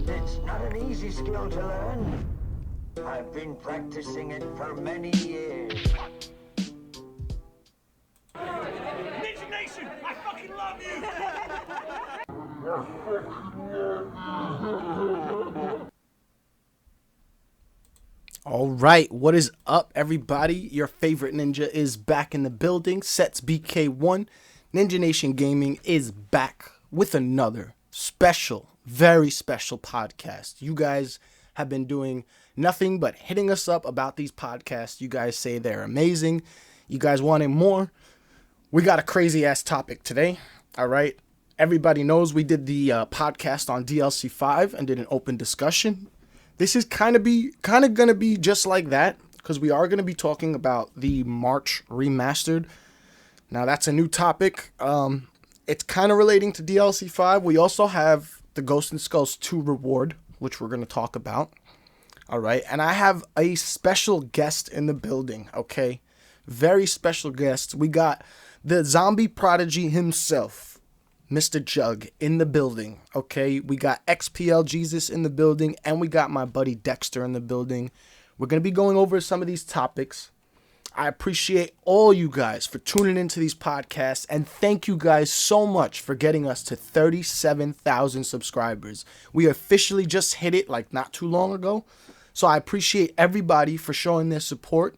It's not an easy skill to learn. I've been practicing it for many years. NInjaNation, I fucking love you! All right, what is up, everybody? Your favorite ninja is back in the building. Sets BK1. NInjaNation Gaming is back with another special, very special podcast. You guys have been doing nothing but hitting us up about these podcasts. You guys say they're amazing. You guys wanted more. We got a crazy ass topic today. All right. Everybody knows we did the podcast on DLC 5 and did an open discussion. This is kind of going to be just like that, because we are going to be talking about the March Remastered. Now, that's a new topic. It's kind of relating to DLC 5. We also have the Ghost and Skulls 2 reward, which we're going to talk about. All right. And I have a special guest in the building, okay? Very special guest. We got the zombie prodigy himself, Mr. Jugg, in the building, okay? We got XPL Jesus in the building, and we got my buddy Dextzer in the building. We're going to be going over some of these topics. I appreciate all you guys for tuning into these podcasts, and thank you guys so much for getting us to 37,000 subscribers. We officially just hit it like not too long ago, so I appreciate everybody for showing their support.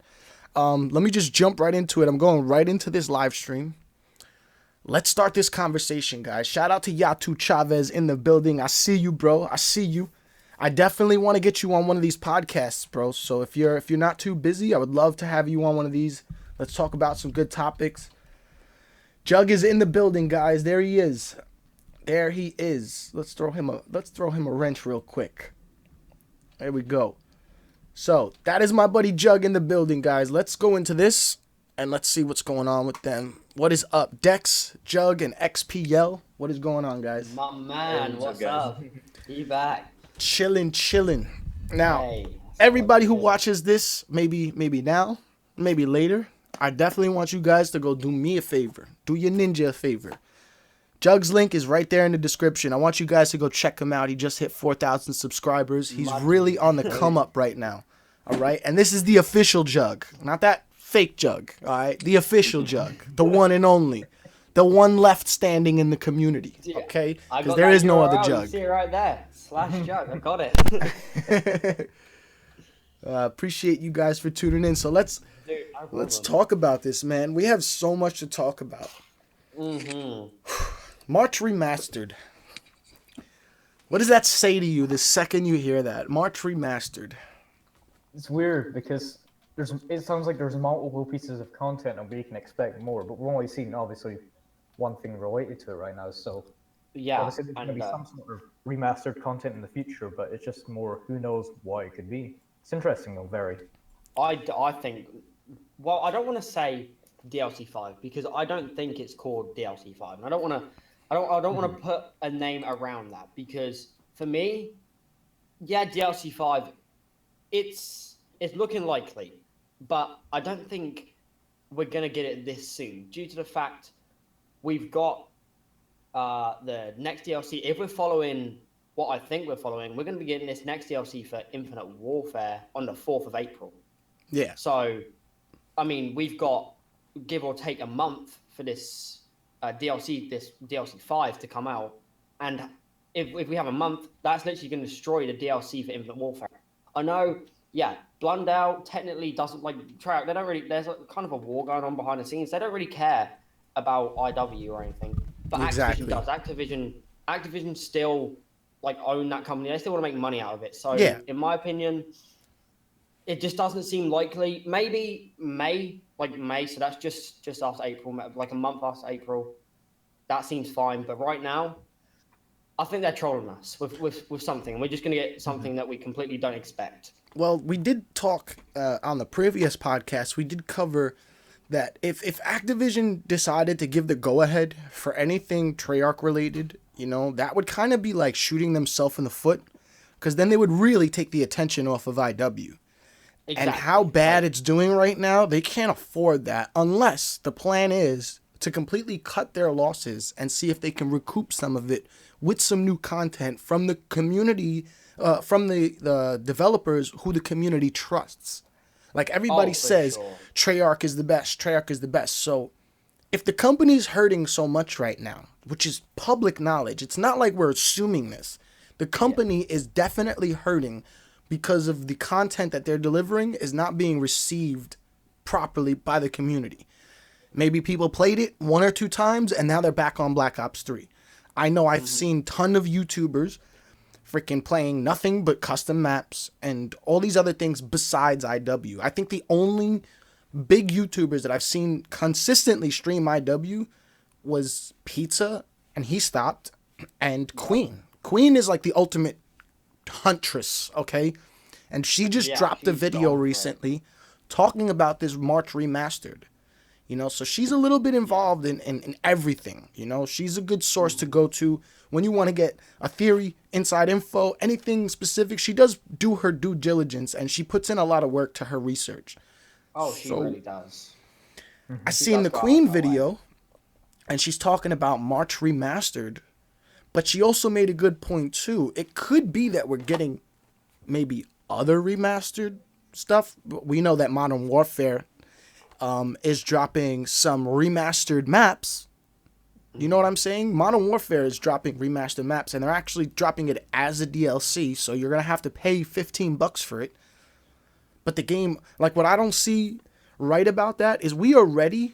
Let me just jump right into it. I'm going right into this live stream. Let's start this conversation, guys. Shout out to Yatu Chavez in the building. I see you, bro. I see you. I definitely want to get you on one of these podcasts, bro. So if you're not too busy, I would love to have you on one of these. Let's talk about some good topics. Jugg is in the building, guys. There he is. There he is. Let's throw him a wrench real quick. There we go. So that is my buddy Jugg in the building, guys. Let's go into this and let's see what's going on with them. What is up, Dex, Jugg, and XPL? What is going on, guys? My man, what's up? You back? Chilling. Now, Hey, everybody who watches this, maybe now, maybe later, I definitely want you guys to go do me a favor. Do your ninja a favor. Jugg's link is right there in the description. I want you guys to go check him out. He just hit 4,000 subscribers. He's really on the come up right now. All right? And this is the official Jugg. Not that fake Jugg. All right? The official Jugg. The one and only. The one left standing in the community. Okay? Because there is no other Jugg. See it right there. /Jugg. I got it. Appreciate you guys for tuning in. So let's talk about this, man. We have so much to talk about. March Remastered. What does that say to you the second you hear that? March Remastered. It's weird because it sounds like there's multiple pieces of content and we can expect more, but we're only seeing obviously one thing related to it right now. So Yeah, obviously there's going to be some sort of remastered content in the future, but it's just more who knows what it could be. It's interesting though, very. I think. Well, I don't want to say DLC 5 because I don't think it's called DLC 5, and I don't want to put a name around that because for me, yeah, DLC 5, it's looking likely, but I don't think we're gonna get it this soon due to the fact we've got the next DLC. If we're following what I think we're following, we're going to be getting this next DLC for Infinite Warfare on the 4th of April. Yeah. So, I mean, we've got, give or take, a month for this DLC 5 to come out. And if we have a month, that's literally going to destroy the DLC for Infinite Warfare. I know, yeah, Blundell technically doesn't, like, try out, they don't really, there's kind of a war going on behind the scenes. They don't really care about IW or anything. But Exactly. Activision does. Activision still like own that company. They still want to make money out of it. So Yeah. in my opinion, it just doesn't seem likely. Maybe May. So that's just after April, like a month after April. That seems fine. But right now, I think they're trolling us with something. We're just going to get something that we completely don't expect. Well, we did talk on the previous podcast. We did cover that if Activision decided to give the go-ahead for anything Treyarch related, you know, that would kind of be like shooting themselves in the foot, because then they would really take the attention off of IW. Exactly. And how bad it's doing right now, they can't afford that unless the plan is to completely cut their losses and see if they can recoup some of it with some new content from the community, from the developers who the community trusts. Like everybody says, sure. Treyarch is the best. Treyarch is the best. So if the company's hurting so much right now, which is public knowledge, it's not like we're assuming this. The company is definitely hurting because of the content that they're delivering is not being received properly by the community. Maybe people played it 1 or 2 times and now they're back on Black Ops 3. I know I've seen ton of YouTubers freaking playing nothing but custom maps and all these other things besides IW. I think the only big YouTubers that I've seen consistently stream IW was Pizza, and he stopped, and Queen. Queen is like the ultimate huntress, okay? And she just dropped a video recently talking about this March Remastered. You know, so she's a little bit involved in everything. You know, she's a good source to go to when you want to get a theory, inside info, anything specific. She does do her due diligence, and she puts in a lot of work to her research. Oh, she really does. I seen the Queen video, and she's talking about March Remastered, but she also made a good point too. It could be that we're getting maybe other remastered stuff. We know that Modern Warfare is dropping some remastered maps. You know what I'm saying? Modern Warfare is dropping remastered maps, and they're actually dropping it as a DLC, so you're going to have to pay $15 for it. But the game, like what I don't see right about that is we already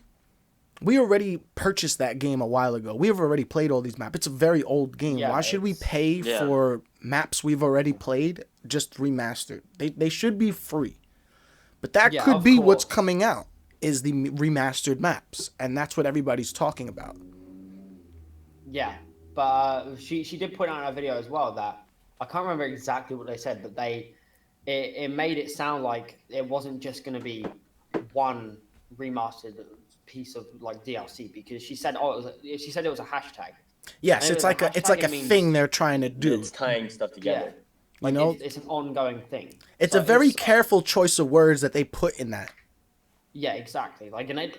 purchased that game a while ago. We have already played all these maps. It's a very old game. Yeah, why should we pay for maps we've already played just remastered? They should be free. But that could be what's coming out is the remastered maps, and that's what everybody's talking about. Yeah, but she did point out in her video as well that I can't remember exactly what they said, but it made it sound like it wasn't just going to be one remastered piece of like DLC, because she said it was a hashtag. Yes, it's like a thing they're trying to do. It's tying stuff together. Yeah. Like, you know, it's an ongoing thing. It's a very careful choice of words that they put in that. Yeah, exactly. Like, and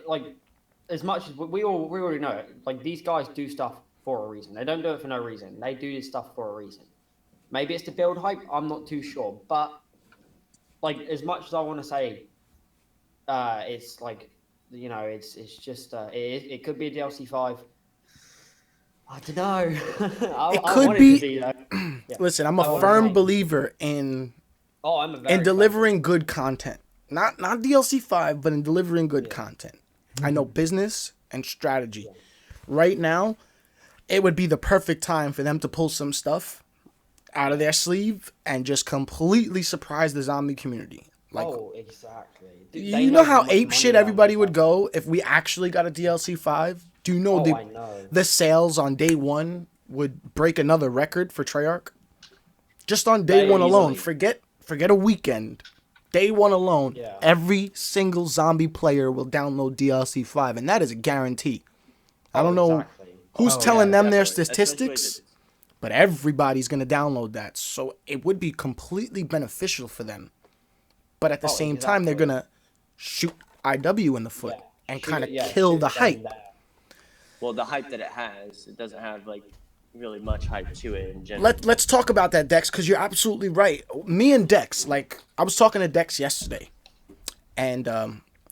as much as we already know it, like these guys do stuff for a reason. They don't do it for no reason. They do this stuff for a reason. Maybe it's to build hype. I'm not too sure, but like as much as I want to say, it's like, you know, it's just it could be a DLC 5. I don't know. It could be. Listen, I'm a firm believer in delivering good content. Not DLC 5, but in delivering good content. I know business and strategy. Right now, it would be the perfect time for them to pull some stuff out of their sleeve and just completely surprise the zombie community. Like, exactly. You know how ape shit everybody would go if we actually got a DLC 5? Do you know the sales on day one would break another record for Treyarch? Just on day one alone. Forget a weekend. Day one alone, every single zombie player will download DLC 5, and that is a guarantee. I don't know who's telling them their statistics, but everybody's going to download that. So it would be completely beneficial for them. But at the same time, they're going to shoot IW in the foot and kind of kill the hype. Well, the hype that it has, it doesn't have like really much hype to it in general. Let's talk about that, Dex, because you're absolutely right. Me and Dex, like I was talking to Dex yesterday, and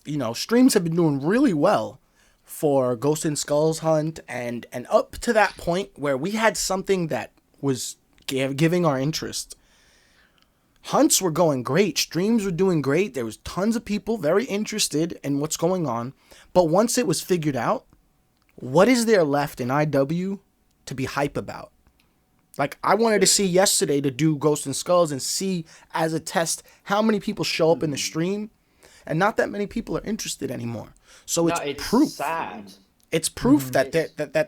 you know, streams have been doing really well for Ghost and Skulls Hunt, and up to that point where we had something that was giving our interest. Hunts were going great. Streams were doing great. There was tons of people very interested in what's going on. But once it was figured out, what is there left in IW to be hype about? Like, I wanted to see yesterday to do Ghost and Skulls and see as a test how many people show up in the stream. And not that many people are interested anymore. So it's proof. Sad. It's proof that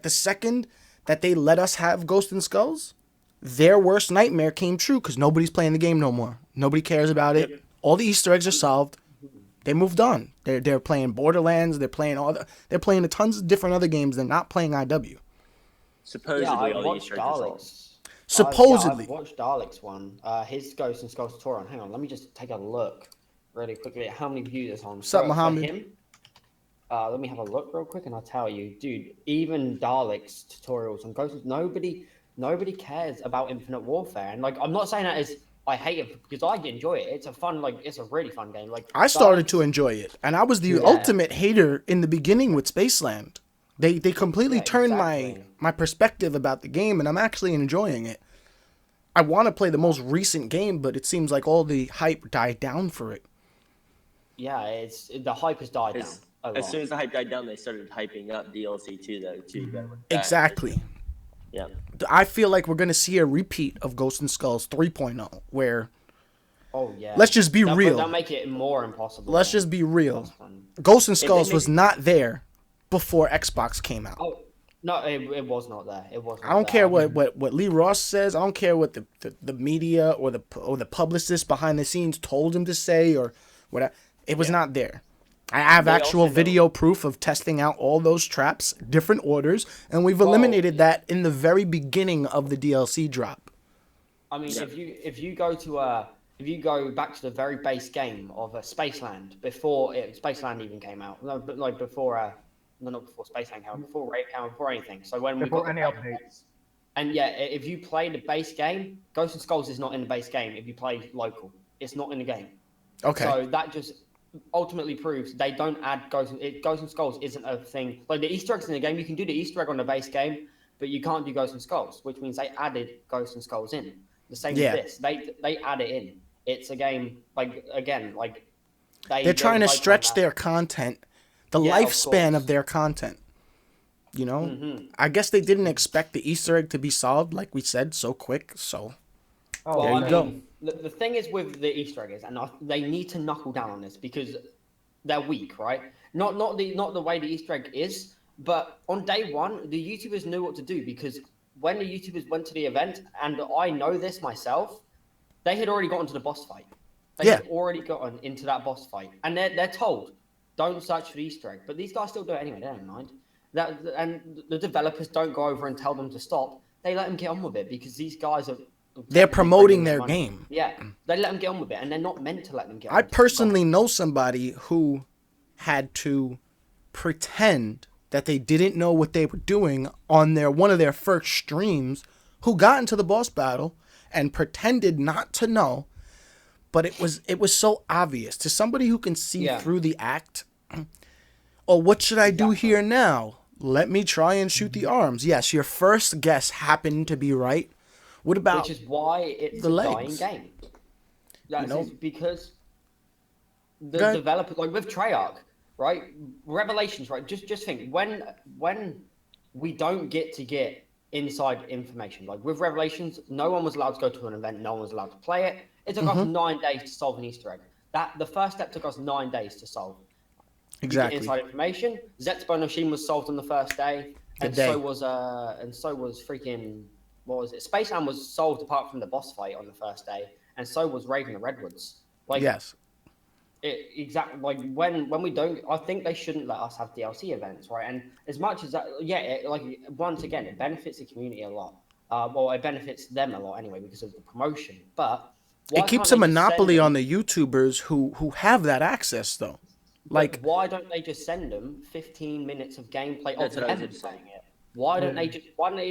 the second that they let us have Ghost and Skulls, their worst nightmare came true because nobody's playing the game no more. Nobody cares about it. All the Easter eggs are solved. They moved on. They're playing Borderlands. They're playing they're playing tons of different other games. They're not playing IW. Supposedly, all the Easter eggs are solved. Supposedly. I've watched Dalek's one. His Ghost and Skulls tutorial. Hang on, let me just take a look really quickly at how many views it's on. What's up, Muhammad? Let me have a look real quick, and I'll tell you, dude. Even Dalek's tutorials on Ghosts, nobody cares about Infinite Warfare, and like, I'm not saying that as I hate it because I enjoy it. It's a fun, like, it's a really fun game. Like, I started to Dalek's- enjoy it, and I was the Yeah. ultimate hater in the beginning with Spaceland. They completely Yeah, turned exactly. my perspective about the game, and I'm actually enjoying it. I want to play the most recent game, but it seems like all the hype died down for it. Yeah, it's the hype has died down a lot. As soon as the hype died down, they started hyping up DLC too, though. Too. You gotta look back. Exactly. Yeah. I feel like we're gonna see a repeat of Ghosts and Skulls 3.0, where Oh yeah. let's just be real. They'll make it more impossible. Let's just be real. That's fun. Ghosts and they Skulls was make- not there before Xbox came out. Oh no, it was not there. It was. Not I don't there. care what Lee Ross says. I don't care what the media or the publicist behind the scenes told him to say or whatever. It was not there. I have They actual also know- video proof of testing out all those traps, different orders, and we've eliminated that in the very beginning of the DLC drop. I mean, if you go back to the very base game of Spaceland before Spaceland even came out, no, but like before no, not before Spaceland came out, before Raid came out, before anything. So when we Before got any the updates. and yeah, if you play the base game, Ghosts and Skulls is not in the base game. If you play local, it's not in the game. Okay. So that just ultimately proves they don't add Ghosts and Skulls isn't a thing. Like the Easter eggs in the game, you can do the Easter egg on the base game, but you can't do Ghosts and Skulls, which means they added Ghosts and Skulls in. The same Yeah. with this. They add it in. It's a game like again like They're trying to hype on stretch that. their content, the Yeah, of lifespan course. of their content. You know, Mhm. I guess they didn't expect the Easter egg to be solved, like we said, so quick. So Oh, Well, There you I go. mean, the thing is with the Easter egg is, and they need to knuckle down on this because they're weak, right? Not the way the Easter egg is, but on day one, the YouTubers knew what to do because when the YouTubers went to the event, and I know this myself, they had already gotten to the boss fight. They Yeah. had already gotten into that boss fight, and they're told, don't search for the Easter egg, but these guys still do it anyway. They don't mind that, and the developers don't go over and tell them to stop. They let them get on with it because these guys are. they're promoting bringing their money. game. Yeah, they let them get on with it, and they're not meant to let them get on I with it. personally know somebody who had to pretend that they didn't know what they were doing on one of their first streams, who got into the boss battle and pretended not to know, but it was so obvious to somebody who can see Yeah. through the act. Oh, what should I do here now? Let me try and shoot the arms. Yes, your first guess happened to be right. What about Which is why it's the a legs? dying game. That's know? Because the Go ahead. developer, like with Treyarch, right? Revelations, right? Just think when we don't get inside information, like with Revelations, no one was allowed to go to an event, no one was allowed to play it. It took us Mm-hmm. 9 days to solve an Easter egg. The first step took us 9 days to solve. You get exactly? inside information. Zetsubo Machine was solved on the first day, and day. so was freaking what was it? Spaceland was solved apart from the boss fight on the first day, and so was Raven the Redwoods. Like Yes. exactly like when we don't, I think they shouldn't let us have DLC events, right? And as much as that, yeah, like once again, it benefits the community a lot. Well, it benefits them a lot anyway because of the promotion, but. It keeps a monopoly on the YouTubers who have that access, though. Like, Why don't they just send them 15 minutes of gameplay That's of what I was them gonna say. playing it? Why don't they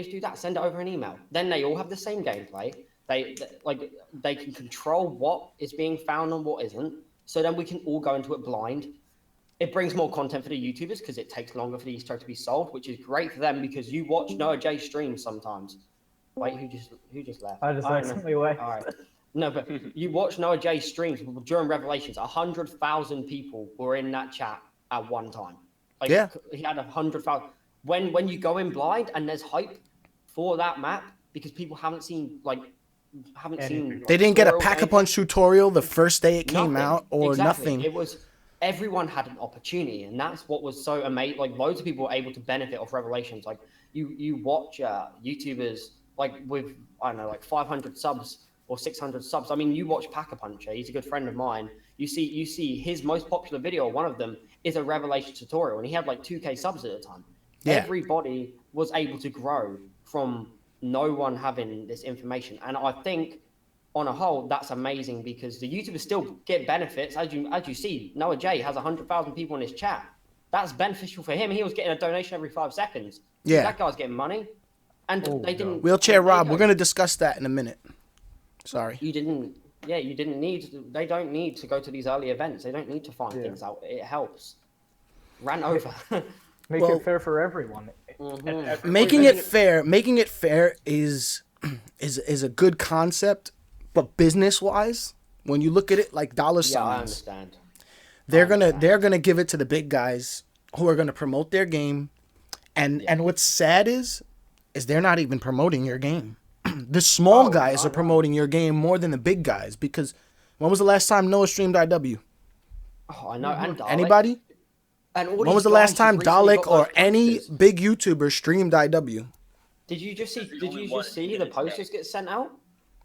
just do that? Send it over an email. Then they all have the same gameplay. They can control what is being found and what isn't. So then we can all go into it blind. It brings more content for the YouTubers because it takes longer for the Easter egg to be solved, which is great for them because you watch Noah J stream sometimes. Wait, who just left? I just don't know. accidentally left. All right. No, but you watch Noah J streams during Revelations. 100,000 people were in that chat at one time. Like, Yeah. he had 100,000. When you go in blind and there's hype for that map because people haven't seen they didn't get a tutorial Pack-a-Punch tutorial the first day it came nothing. out, or Exactly. nothing. It was everyone had an opportunity, and that's what was so amazing. Like loads of people were able to benefit off Revelations. Like you watch YouTubers like with I don't know like 500 subs or 600 subs. I mean, you watch Pack-a-Puncher. He's a good friend of mine. You see his most popular video. One of them is a Revelation tutorial, and he had like 2K subs at the time. Yeah. Everybody was able to grow from no one having this information, and I think on a whole that's amazing because the YouTubers still get benefits as you see. Noah J has 100,000 people in his chat. that's beneficial for him. He was getting a donation every 5 seconds. Yeah. That guy's getting money, and they didn't. Wheelchair Rob, they we're gonna discuss that in a minute. Sorry. You didn't. Yeah, you didn't need. They don't need to go to these early events. They don't need to find things out. It helps. Ran over. Make it fair for everyone. Making it fair is a good concept, but business wise, when you look at it like dollar signs, I understand. They're gonna give it to the big guys who are gonna promote their game, and what's sad is they're not even promoting your game. The small guys are promoting your game more than the big guys, because when was the last time Noah streamed IW? Oh, I know. And Dalek. Anybody? And all When these was the last guys time who've recently Dalek got or those any posters. big YouTuber streamed IW? Did you just see? Did only you one just see did the it today. posters get sent out?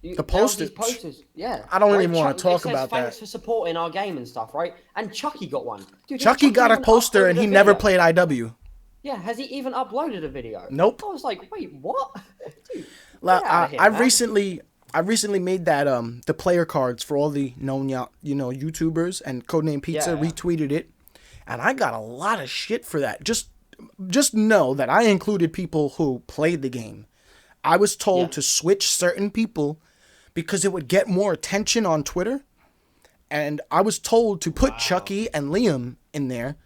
The There was these posters? posters, yeah. I don't even Right, wanna talk it says, about thanks that. for supporting our game and stuff, right? And Chucky got one. Dude, Chucky got a even poster uploaded and a he never video. played IW. Yeah, has he even uploaded a video? Nope. I was like, wait, what? Dude, Well, get outta here, I man. recently made that the player cards for all the known YouTubers, and Codename Pizza Yeah. retweeted it, and I got a lot of shit for that. Just know that I included people who played the game. I was told to switch certain people because it would get more attention on Twitter, and I was told to put Chucky and Liam in there,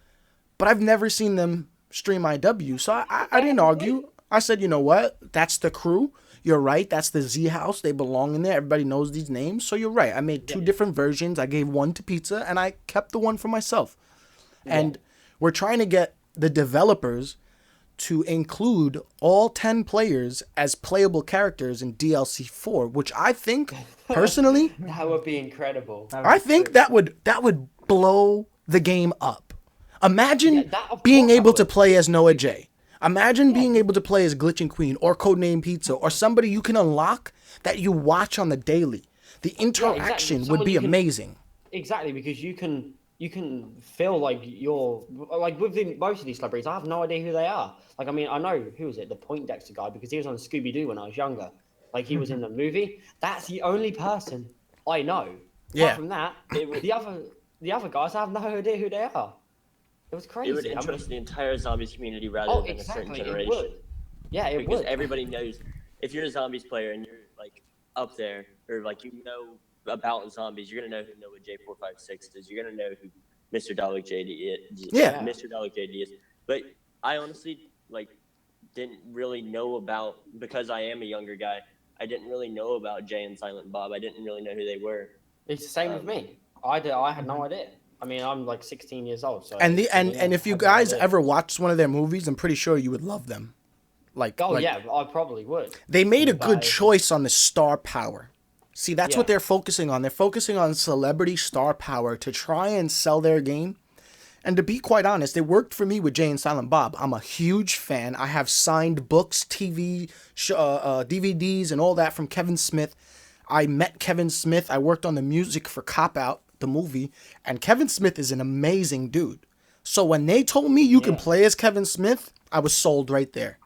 but I've never seen them stream IW, so I didn't argue. I said, you know what? That's the crew. You're right. That's the Z House. They belong in there. Everybody knows these names. So you're right. I made 2 different versions. I gave one to Pizza, and I kept the one for myself. And we're trying to get the developers to include all 10 players as playable characters in DLC 4, which I think, personally, That would be incredible. I think that would blow the game up. Imagine of being course I able to would. play as Noah J. Imagine being able to play as Glitching Queen or Codename Pizza or somebody you can unlock that you watch on the daily. The interaction would Someone be you can- amazing. Exactly, because you can feel like you're like with most of these celebrities. I have no idea who they are. Like, I mean, I know who is it, the Point Dexter guy, because he was on Scooby Doo when I was younger. Like, he was in the movie. That's the only person I know. Yeah. Apart from that, the other guys, I have no idea who they are. It was crazy. It would I mean- interest the entire zombies community rather Oh, than a certain exactly. It generation. would. Yeah, it Because would. everybody knows, if you're a zombies player and you're like up there, or like you know about zombies, you're gonna know who Noah J456 is. You're gonna know who Mr. Dalek JD is. Yeah. Mr. Dalek JD is. But I honestly didn't really know about, because I am a younger guy. I didn't really know about Jay and Silent Bob. I didn't really know who they were. It's the same with me. I had no idea. I mean, I'm like 16 years old. So And I mean, if you I had no guys idea. ever watched one of their movies, I'm pretty sure you would love them. Oh yeah, I probably would. They made a good Bye. choice on the star power. See, that's what Yeah. they're focusing on. They're focusing on celebrity star power to try and sell their game. And to be quite honest, it worked for me with Jay and Silent Bob. I'm a huge fan. I have signed books, DVDs, and all that from Kevin Smith. I met Kevin Smith. I worked on the music for Cop Out, the movie. And Kevin Smith is an amazing dude. So when they told me you can play as Kevin Smith, I was sold right there.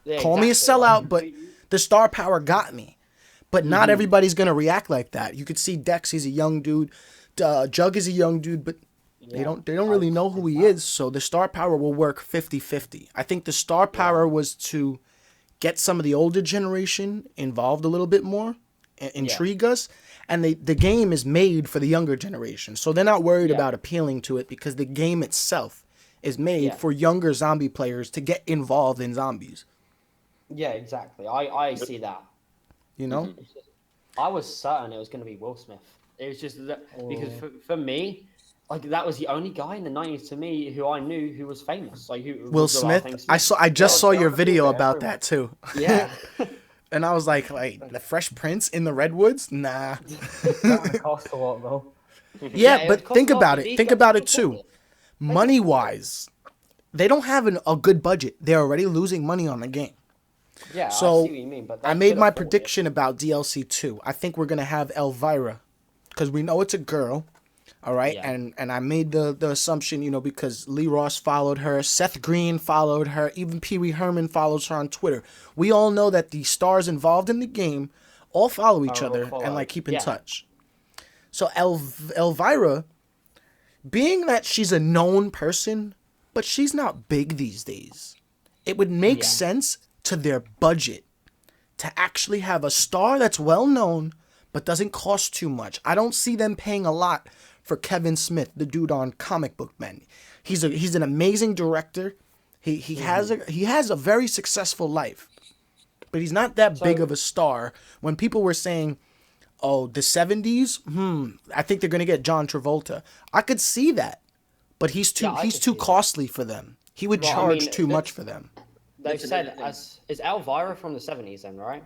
Yeah, Call me a exactly. sellout, but the star power got me. But not everybody's going to react like that. You could see Dex, he's a young dude. Jugg is a young dude, but they don't really know who he is. So the star power will work 50-50. I think the star power was to get some of the older generation involved a little bit more, intrigue us. And the game is made for the younger generation. So they're not worried about appealing to it because the game itself is made for younger zombie players to get involved in zombies. Yeah, exactly. I see that. You know? I was certain it was going to be Will Smith. It was just that, because for me, like that was the only guy in the 90s to me who I knew who was famous. Like who Will was the last Smith? thing I just saw your Jugg video is about everywhere. that too. Yeah. And I was like, the Fresh Prince in the Redwoods? Nah. That would cost a lot though. Yeah, it but would cost think a lot, about but it. these Think guys about can it too. afford it. Money wise, they don't have a good budget. They're already losing money on the game. Yeah, So, I see what you mean, but I they made could my afford it. prediction about DLC 2. I think we're going to have Elvira because we know it's a girl. All right. Yeah. And I made the assumption, because Lee Ross followed her, Seth Green followed her, even Pee Wee Herman follows her on Twitter. We all know that the stars involved in the game all follow each Are all other follow. and keep in Yeah. touch. So Elvira, being that she's a known person, but she's not big these days. It would make sense to their budget to actually have a star that's well known but doesn't cost too much. I don't see them paying a lot for Kevin Smith, the dude on Comic Book Men. He's an amazing director. He has a very successful life, but he's not that big of a star. When people were saying, "Oh, the '70s, I think they're gonna get John Travolta," I could see that, but he's too costly for them. He would charge too much for them. They've said is Elvira from the '70s then, right?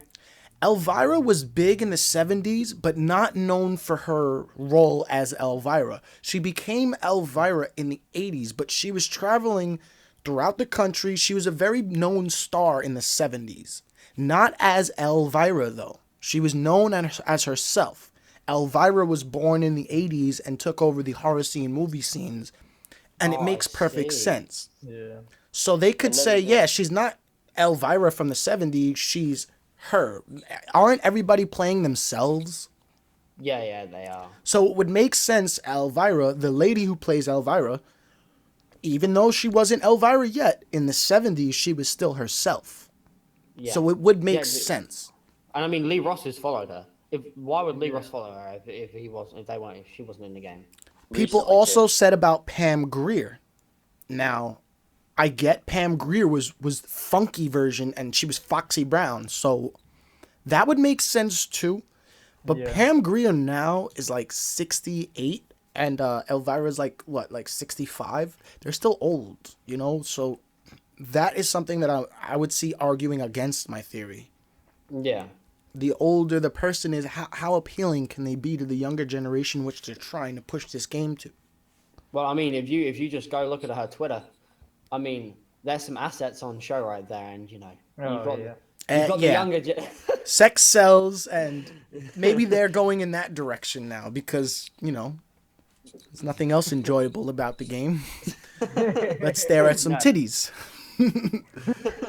Elvira was big in the 70s, but not known for her role as Elvira. She became Elvira in the 80s, but she was traveling throughout the country. She was a very known star in the 70s. Not as Elvira, though. She was known as herself. Elvira was born in the 80s and took over the horror scene movie scenes, and it makes perfect sense. Yeah. So they could say, yeah, she's not Elvira from the 70s, she's her. Aren't everybody playing themselves? Yeah, they are. So it would make sense Elvira, the lady who plays Elvira, even though she wasn't Elvira yet, in the 70s she was still herself. Yeah. So it would make sense. And I mean, Lee Ross has followed her. Why would Lee Ross follow her if she wasn't in the game? People also said about Pam Grier. Now, I get Pam Grier was funky version and she was Foxy Brown, so that would make sense too. But Pam Grier now is like 68 and Elvira's like 65. They're still old, you know? So that is something that I would see arguing against my theory. Yeah. The older the person is, how appealing can they be to the younger generation which they're trying to push this game to? Well, I mean, if you just go look at her Twitter, I mean, there's some assets on show right there, and you know, you've got the younger. Sex sells, and maybe they're going in that direction now because you know, there's nothing else enjoyable about the game. Let's stare at some titties.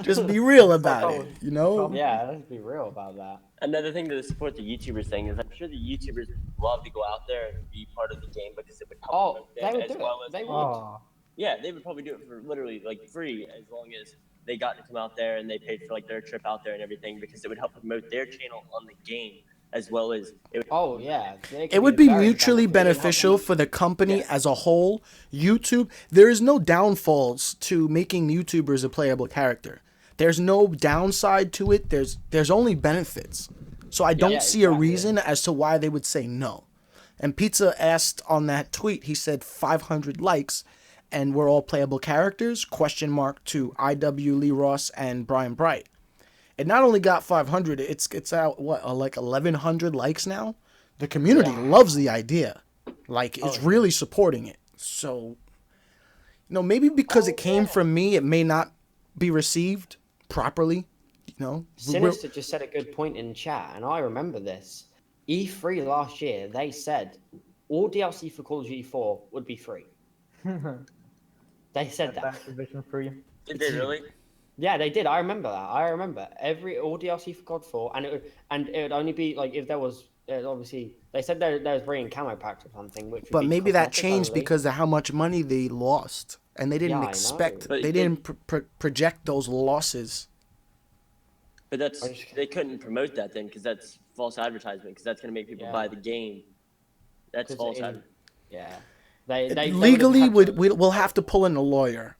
Just be real about it, you know? Yeah, let's be real about that. Another thing to support the YouTubers thing is I'm sure the YouTubers love to go out there and be part of the game because it would help them they would as do well it. as They would. Yeah, they would probably do it for literally like free as long as they got to come out there and they paid for like their trip out there and everything because it would help promote their channel on the game as well as it would it would be mutually beneficial for the company as a whole. YouTube, there is no downfalls to making YouTubers a playable character. There's no downside to it. There's only benefits. So I don't see a reason as to why they would say no. And Pizza asked on that tweet, he said 500 likes and we're all playable characters, ? To IW, Lee Ross, and Brian Bright. It not only got 500, it's out, like 1,100 likes now? The community loves the idea. Like, it's really supporting it. So, you know, maybe because it came from me, it may not be received properly, you know? Sinister just said a good point in chat, and I remember this. E3 last year, they said all DLC for Call of Duty 4 would be free. They said that. Activision free. Did they really? Yeah, they did. I remember that. I remember all DLC for COD 4, and it would only be like if there was obviously they said there was bringing camo packs or something, which. But maybe that changed because of how much money they lost, and they didn't expect. They didn't project those losses. But they couldn't promote that then because that's false advertisement because that's going to make people buy the game. That's false advertisement. Yeah. Legally, we'll have to pull in a lawyer.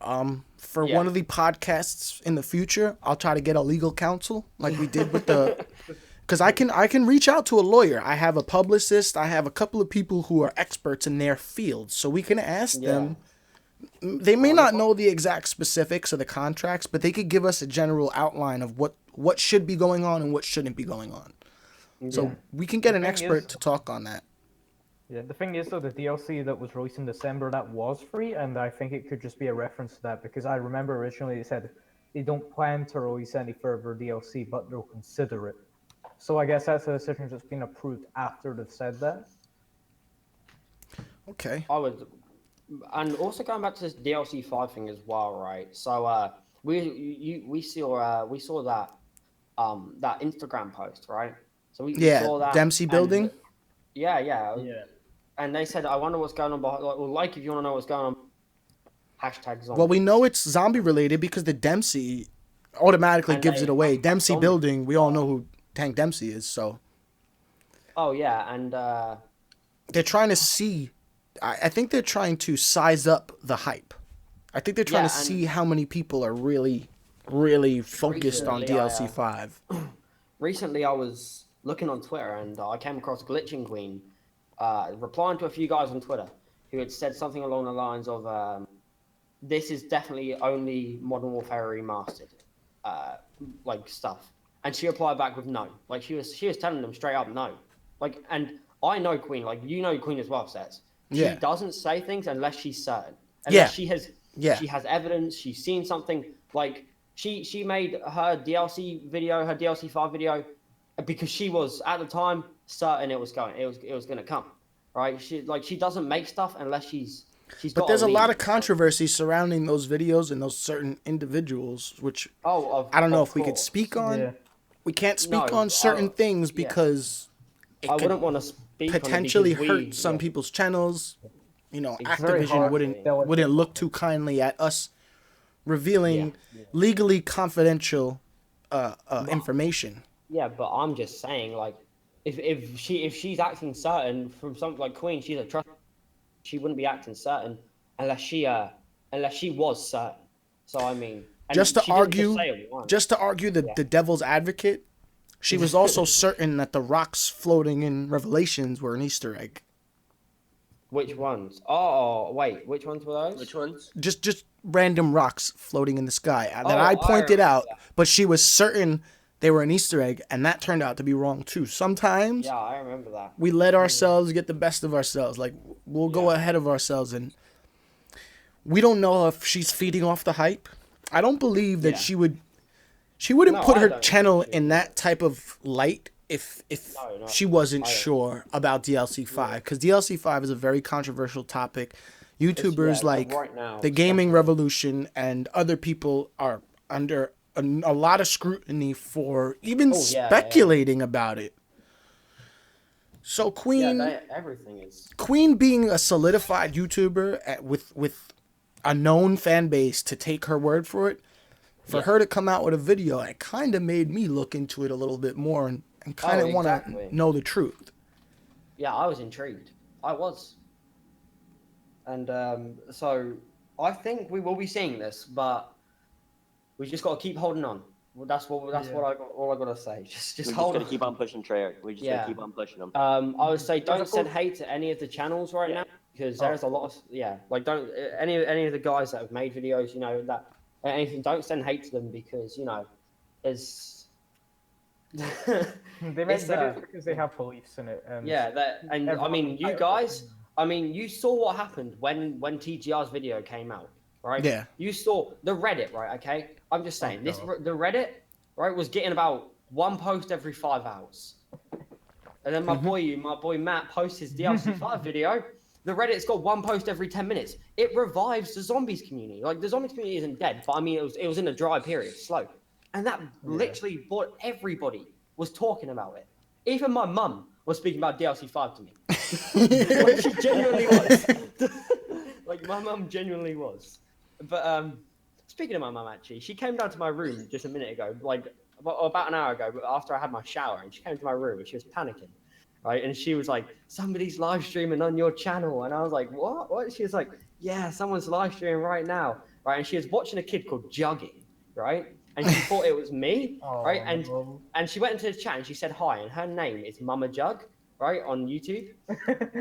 For one of the podcasts in the future, I'll try to get a legal counsel like we did with the, because I can reach out to a lawyer. I have a publicist. I have a couple of people who are experts in their field, so we can ask them. They may not know the exact specifics of the contracts, but they could give us a general outline of what should be going on and what shouldn't be going on. So we can get an expert to talk on that. Yeah, the thing is, though, the DLC that was released in December, that was free, and I think it could just be a reference to that, because I remember originally they said they don't plan to release any further DLC, but they'll consider it. So I guess that's a decision that's been approved after they've said that. Okay. And also going back to this DLC 5 thing as well, right? So we saw that that Instagram post, right? So we saw that Dempsey building. Yeah. And they said, I wonder what's going on behind. Like if you want to know what's going on. hashtag zombie. Well, we know it's zombie related because the Dempsey automatically And gives they it away. hashtag Dempsey zombie. building, we all know who Tank Dempsey is, so Oh yeah, and they're trying to see. I think they're trying to size up the hype. I think they're trying Yeah, to and- see how many people are really focused on Recently, DLC 5. recently I was looking on Twitter and I came across Glitching Queen replying to a few guys on Twitter who had said something along the lines of this is definitely only Modern Warfare Remastered like stuff. And she replied back with no. Like she was telling them straight up no. Like, and I know Queen, like you know Queen as well, Sets. She Yeah. doesn't say things unless she's certain. Yeah. Unless she has evidence, she's seen something. Like she made her DLC video, her DLC 5 video, because she was at the time certain it was going to come. Right? She doesn't make stuff unless she's But got there's a lead. lot of controversy surrounding those videos and those certain individuals, which I don't know if we could speak on. Yeah. We can't speak No, on certain things yeah. because it I could wouldn't want to speak potentially on it because hurt some yeah. people's channels. You know, It's very Activision hard wouldn't to- wouldn't look too kindly at us revealing Yeah. legally confidential information. Yeah, but I'm just saying, like, if she's acting certain from something like Queen, she's a trust. She wouldn't be acting certain unless she was certain. So I mean, and Just to she didn't argue, say it once. just to argue the devil's advocate, she was also certain that the rocks floating in Revelations were an Easter egg. Which ones? Oh wait, which ones were those? Which ones? Just random rocks floating in the sky that Oh, I I pointed remember out, that. but she was certain they were an Easter egg, and that turned out to be wrong too. Sometimes Yeah, I remember that. we let ourselves get the best of ourselves. Like we'll go ahead of ourselves, and we don't know if she's feeding off the hype. I don't believe that Yeah. she wouldn't No, put I her don't channel think she in that type of light if No, she wasn't I don't. sure about DLC 5, because DLC 5 is a very controversial topic. YouTubers yeah, like right now, the Gaming Revolution and other people are under a lot of scrutiny for even Oh, yeah, speculating about it. So Queen, Everything is. Queen being a solidified YouTuber with a known fan base to take her word for it, for her to come out with a video, it kind of made me look into it a little bit more and kind of want exactly. to know the truth. Yeah, I was intrigued. I was. And so I think we will be seeing this, but we just got to keep holding on. Well, that's what all I got to say. Just We just hold gotta on. keep on pushing Treyarch. We just Yeah. gotta keep on pushing them. I would say don't send hate to any of the channels right now because there's a lot of like don't any of the guys that have made videos, you know, that anything, don't send hate to them because, you know, there's They make It's, videos because they have beliefs in it. And yeah, that and I everyone mean, can you fight guys, I mean, you saw what happened when TGR's video came out, right? Yeah. You saw the Reddit, right? Okay, I'm just saying the Reddit, right, was getting about one post every 5 hours, and then my boy Matt posts his DLC 5 video. The Reddit's got one post every 10 minutes. It revives the zombies community. Like the zombies community isn't dead, but I mean it was in a dry period, slow, and that literally brought everybody was talking about it. Even my mum was speaking about DLC 5 to me. Like she genuinely was. Like my mum genuinely was. But speaking of my mum, actually, she came down to my room just a minute ago, like about an hour ago, but after I had my shower, and she came to my room and she was panicking, right? And she was like, "Somebody's live streaming on your channel," and I was like, "What? What?" She was like, "Yeah, someone's live streaming right now, right?" And she was watching a kid called Jugg, right? And she thought it was me, right? And she went into the chat and she said hi, and her name is Mama Jugg, right, on YouTube.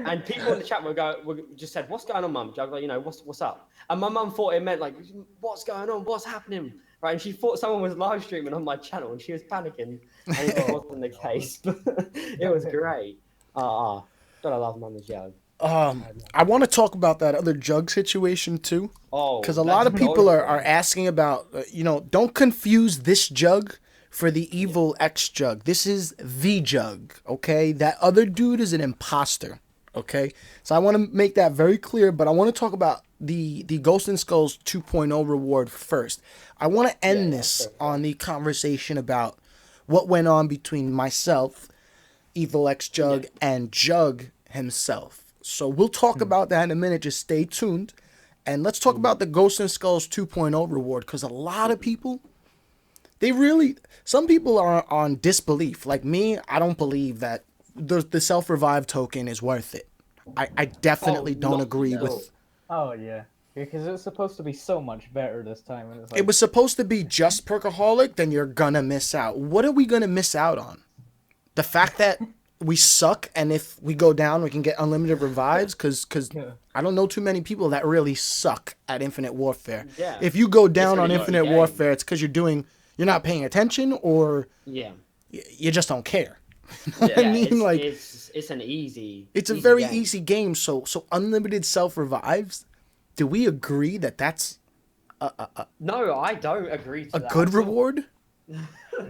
And people in the chat were just said, "What's going on, Mum Jugg? Like, you know, what's up?" And my mum thought it meant like, "What's going on? What's happening?" Right? And she thought someone was live streaming on my channel, and she was panicking, and it wasn't the case. But it was great. Gotta love Mama Jugg. I want to talk about that other Jug situation too. Oh, Because a lot of people are asking about, don't confuse this Jug for the evil X Jug. This is the Jug, okay? That other dude is an imposter, okay? So I want to make that very clear, but I want to talk about the Ghost and Skulls 2.0 reward first. I want to end this on the conversation about what went on between myself, Evil X Jug, and Jug himself. So we'll talk about that in a minute. Just stay tuned. And let's talk about the Ghost and Skulls 2.0 reward, because a lot of people, some people are on disbelief. Like me, I don't believe that the self-revive token is worth it. I definitely don't agree with... Oh, yeah. Because it's supposed to be so much better this time. And it's like, It was supposed to be just Perkaholic, then you're gonna miss out. What are we gonna miss out on? The fact that we suck, and if we go down, we can get unlimited revives? Because I don't know too many people that really suck at Infinite Warfare. Yeah. If you go down on really Infinite hard. Warfare, it's because you're not paying attention, or Yeah. you just don't care. Yeah. I mean, it's an easy. it's a very game. easy game. So unlimited self-revives, do we agree that that's No, I don't agree to a that. good reward?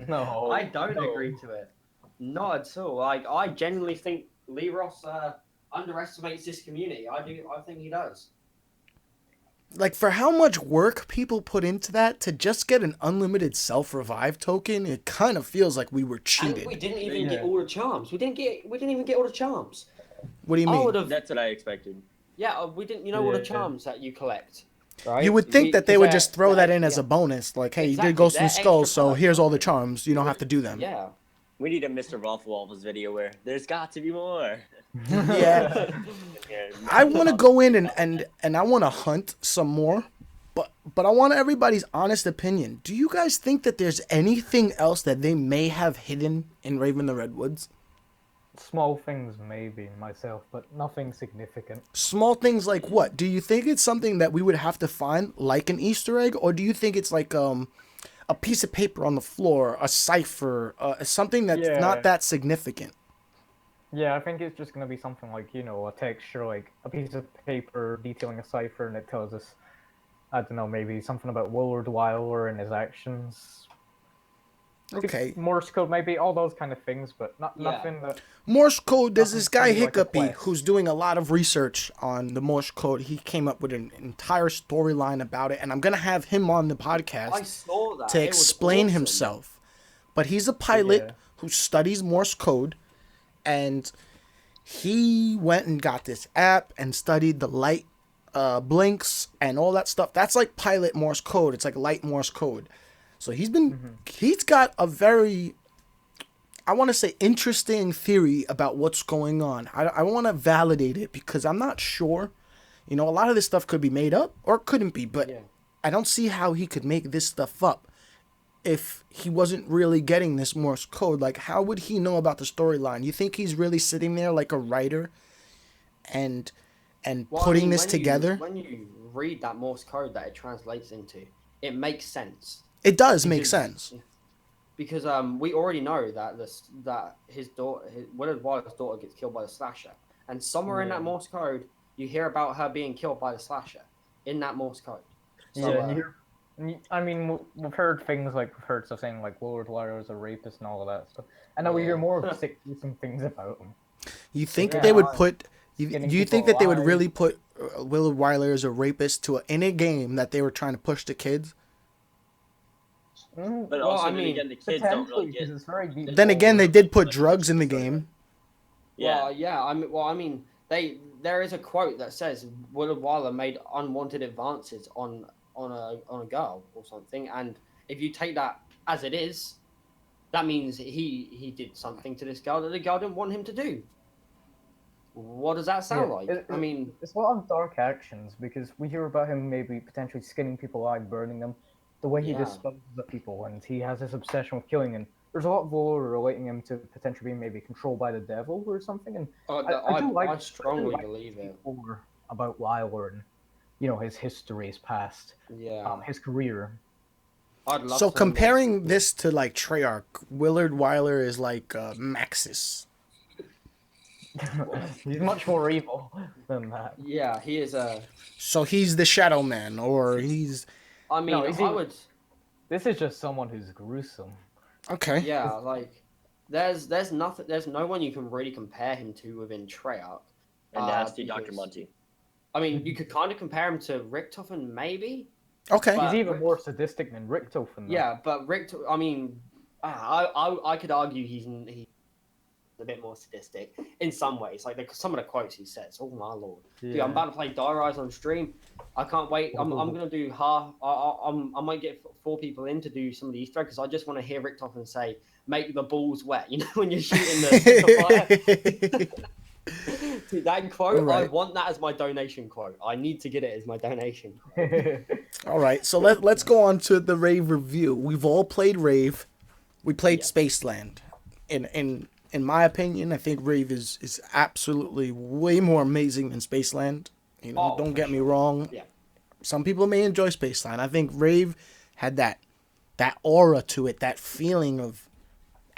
no. I don't no. agree to it. Not at all. Like, I genuinely think Leros underestimates this community. I do. I think he does. Like, for how much work people put into that to just get an unlimited self-revive token, it kind of feels like we were cheated. And we didn't even get all the charms. We didn't even get all the charms. What do you I mean? would have. That's what I expected. Yeah, we didn't. You know all the Yeah. charms that you collect. Right? You would think that they would just throw that in as yeah. a bonus. Like, hey, you Exactly, did Ghost and they're Skulls, extra so perks. here's all the charms. You don't have to do them. Yeah. We need a Mr. Waffles video where there's got to be more. Yeah. I want to go in and I want to hunt some more, but I want everybody's honest opinion. Do you guys think that there's anything else that they may have hidden in Raven the Redwoods? Small things, maybe, myself, but nothing significant. Small things like what? Do you think it's something that we would have to find, like an Easter egg, or do you think it's like a piece of paper on the floor, a cipher, something that's not that significant? Yeah, I think it's just going to be something like, a texture, like a piece of paper detailing a cipher, and it tells us, I don't know, maybe something about Willard Wyler and his actions. Okay. Morse code, maybe, all those kind of things, but nothing that... Morse code, there's this guy Nothing like a Hiccupy quest. who's doing a lot of research on the Morse code. He came up with an entire storyline about it, and I'm going to have him on the I podcast saw that. to It was explain awesome. himself. But he's a pilot Yeah. who studies Morse code, and he went and got this app and studied the light blinks and all that stuff. That's like pilot Morse code. It's like light Morse code. So he's got a very, I want to say, interesting theory about what's going on. I want to validate it because I'm not sure. A lot of this stuff could be made up or it couldn't be, but Yeah. I don't see how he could make this stuff up if he wasn't really getting this Morse code. Like, how would he know about the storyline? You think he's really sitting there like a writer and Well, I putting mean, this when together? When you read that Morse code that it translates into, it makes sense. It does make Because- sense. Because we already know that his daughter, Willard Wyler's daughter, gets killed by the slasher, and somewhere in that Morse code, you hear about her being killed by the slasher in that Morse code. So, I mean, we've heard things like, we've heard stuff saying, like, Willard Wyler is a rapist and all of that stuff. And now we hear more of sick, gruesome things about him. You think Yeah, they would I'm put? Do you getting think people that they would alive. really put Willard Wyler as a rapist in a game that they were trying to push to kids? But Well, also, I then mean, again, the kids don't Potentially, really because get. it's very deep. Then again, they did put drugs in the game. Yeah. Well, yeah. I mean, there is a quote that says Willard Wyler made unwanted advances on a girl or something, and if you take that as it is, that means he did something to this girl that the girl didn't want him to do. What does that sound like? I mean, it's a lot of dark actions because we hear about him maybe potentially skinning people alive, burning them, the way he Yeah. disposes of people, and he has this obsession with killing. And there's a lot of lore relating him to potentially being maybe controlled by the devil or something. And I strongly believe it. more about Wyler and his history, his past, Yeah. his career. I'd love So to comparing this to like Treyarch, Willard Wyler is like Maxis. He's much more evil than that. Yeah, he is a. So he's the Shadow Man, or he's I mean, No, is he- I would. This is just someone who's gruesome. okay. Yeah, like there's nothing. There's no one you can really compare him to within Treyarch. And nasty Dr. because- Monty. I mean, you could kind of compare him to Richtofen, maybe. Okay. But- He's even more sadistic than Richtofen. Yeah, but I mean, I could argue he's the bit more sadistic in some ways. Like some of the quotes he says, oh my lord, dude, Yeah. I'm about to play Die Rise on stream. I can't wait. I'm gonna do half. I might get 4 people in to do some of the Easter eggs because I just want to hear Richtofen say, "Make the balls wet." You know, when you're shooting the fire. Dude, that quote, Right. I want that as my donation quote. I need to get it as my donation quote. All right, so let's go on to the Rave review. We've all played Rave. We played Spaceland. In my opinion, I think Rave is absolutely way more amazing than Spaceland. You know, don't get me wrong. Yeah. Some people may enjoy Spaceland. I think Rave had that aura to it, that feeling of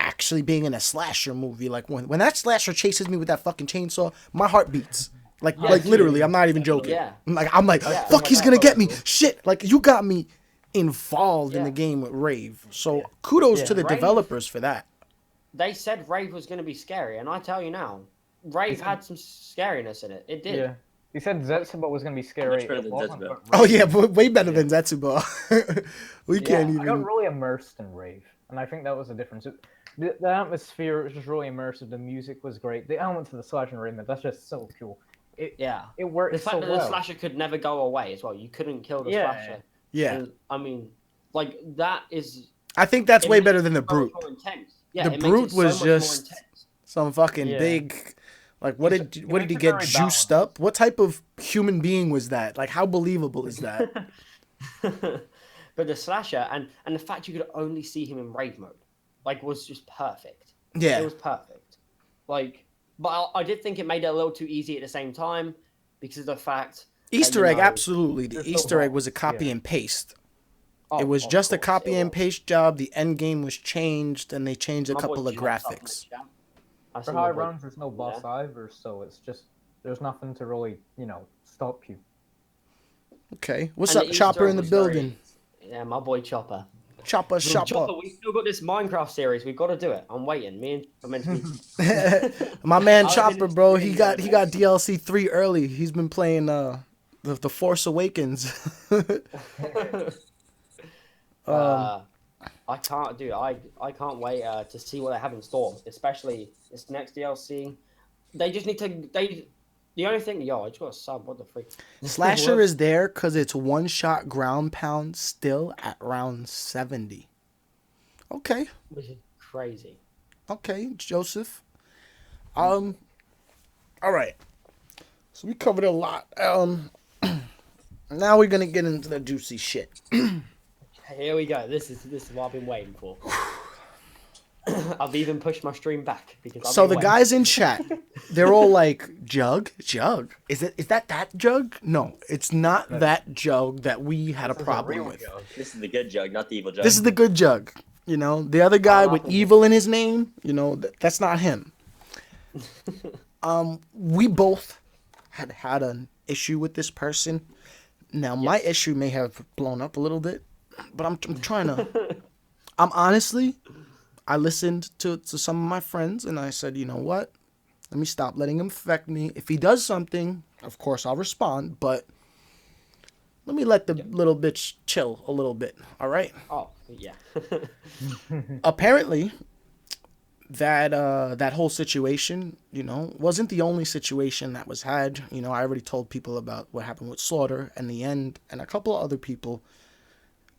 actually being in a slasher movie. Like when that slasher chases me with that fucking chainsaw, my heart beats. Like literally, I'm not even joking. Yeah. I'm like, fuck, he's gonna get me. Shit, like you got me involved in the game with Rave. So kudos to the Rave- developers for that. They said Rave was going to be scary, and I tell you now, Rave had some scariness in it. It did. Yeah. He said Zetsuba was gonna be scary. Much better than It wasn't, Zetsuba. but Oh Rave- yeah, way better than Zetsuba. We can't I got even. really immersed in Rave, and I think that was the difference. The atmosphere was just really immersive. The music was great. The elements of the slasher and Rayman, that's just so cool. It worked The fact so that well. the slasher could never go away as well. You couldn't kill the Yeah. slasher. Yeah, And, I mean, like that is. I think that's it way makes better it than the so much Brute. more intense. Yeah, The it makes Brute it so was much more just intense. some fucking Yeah. big. Like what did he makes it get very juiced balanced. up? What type of human being was that? Like how believable is that? But the slasher and the fact you could only see him in Rave mode, like, was just perfect. Yeah. It was perfect. Like, but I did think it made it a little too easy at the same time because of the fact. Easter that, egg, absolutely. The There's no Easter egg balls, was a copy yeah. and paste. Oh, It was of just a course, copy it and was. paste job. The end game was changed, and they changed a My boy couple of Jugg up in the graphics. chat. I For see my high boy- rounds, there's no boss either, so it's just there's nothing to really, stop you. Okay, what's And up, the Chopper Easter in the was very- building? Yeah, my boy Chopper. Chopper, Chopper, Chopper. we still got this Minecraft series. We've got to do it. I'm waiting. Me and are meant to be. My man I was Chopper, in bro, this he video got the DLC 3 early. He's been playing the Force Awakens. I can't do. I can't wait to see what they have in store, especially this next DLC. They just need to. The only thing, I just got a sub. What the freak? Slasher is there because it's one shot ground pound still at round 70. Okay. Which is crazy. Okay, Joseph. All right. So we covered a lot. Now we're gonna get into the juicy shit. Here we go. This is what I've been waiting for. I've even pushed my stream back because. I've So been the waiting. guys in chat, they're all like, Jugg? Is that Jugg? No, it's not that Jugg that we had a problem with. This is the good Jug, not the evil Jug. This is the good Jugg. The other guy with evil in his name, that's not him. We both had an issue with this person. Now, my issue may have blown up a little bit, but I'm trying to... I listened to some of my friends, and I said, you know what? Let me stop letting him affect me. If he does something, of course I'll respond, but let me let the little bitch chill a little bit, all right? Oh yeah. Apparently, that whole situation, wasn't the only situation that was had. I already told people about what happened with Slaughter and the end, and a couple of other people.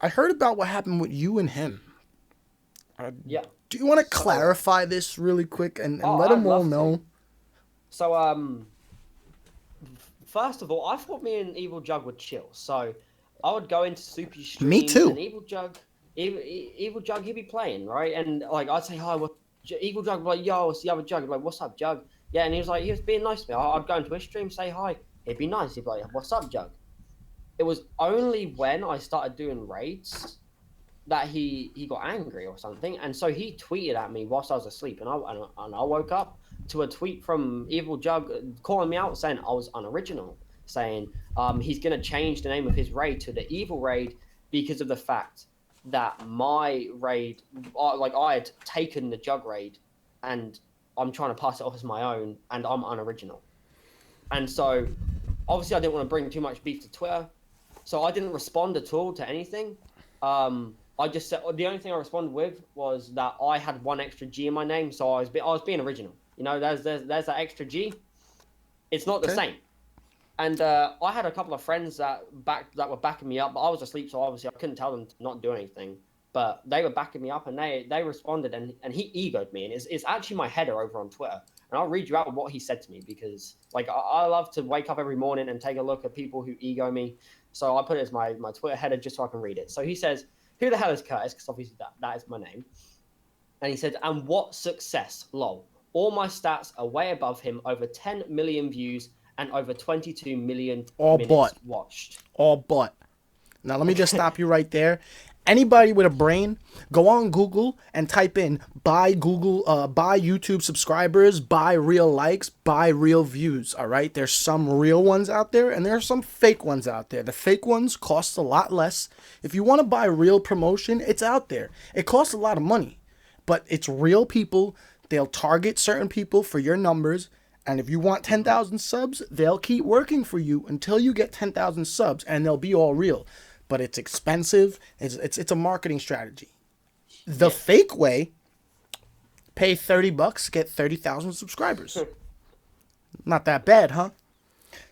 I heard about what happened with you and him. Yeah. Do you want to clarify this really quick and Oh, let them I'd all love to. know? So first of all, I thought me and Evil Jug would chill. So I would go into Soupy streams. Me too. And Evil Jug, he'd be playing, right? And like I'd say hi. Evil Jug would be like, yo, it's the other Jug. I'd be like, what's up, Jug? Yeah, and he was being nice to me. I'd go into his stream, say hi. He'd be nice. He'd be like, what's up, Jug? It was only when I started doing raids that he got angry or something, and so he tweeted at me whilst I was asleep, and I woke up to a tweet from Evil Jug calling me out, saying I was unoriginal, saying he's gonna change the name of his raid to the Evil Raid because of the fact that my raid, I had taken the Jug raid, and I'm trying to pass it off as my own, and I'm unoriginal, and so obviously I didn't want to bring too much beef to Twitter, so I didn't respond at all to anything. I just said the only thing I responded with was that I had one extra G in my name, so I was being original. You know, there's that extra G. It's not the Okay. same. And I had a couple of friends that were backing me up, but I was asleep, so obviously I couldn't tell them to not do anything. But they were backing me up, and they responded, and he egoed me, and it's actually my header over on Twitter, and I'll read you out what he said to me because like I love to wake up every morning and take a look at people who ego me, so I put it as my Twitter header just so I can read it. So he says, "Who the hell is Curtis?" Because obviously that is my name, and he said, "And what success, lol. All my stats are way above him, over 10 million views." And over 22 million All minutes bought. watched. All but. Now let me just stop you right there. Anybody with a brain, go on Google and type in buy YouTube subscribers, buy real likes, buy real views. All right. There's some real ones out there and there are some fake ones out there. The fake ones cost a lot less. If you want to buy real promotion, it's out there. It costs a lot of money, but it's real people. They'll target certain people for your numbers. And if you want 10,000 subs, they'll keep working for you until you get 10,000 subs, and they'll be all real. But it's expensive. It's a marketing strategy. The fake way, pay $30, get 30,000 subscribers. Not that bad, huh?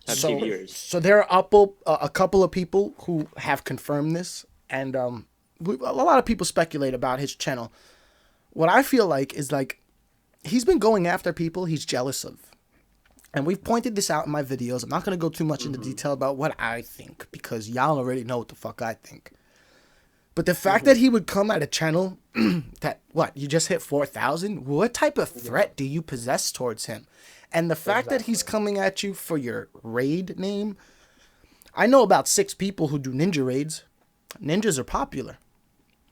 Have 2 viewers. So there are a couple of people who have confirmed this, and a lot of people speculate about his channel. What I feel like is like he's been going after people he's jealous of. And we've pointed this out in my videos. I'm not going to go too much into detail about what I think because y'all already know what the fuck I think. But the fact that he would come at a channel that, you just hit 4,000? What type of threat do you possess towards him? And the fact that he's coming at you for your raid name. I know about 6 people who do ninja raids. Ninjas are popular.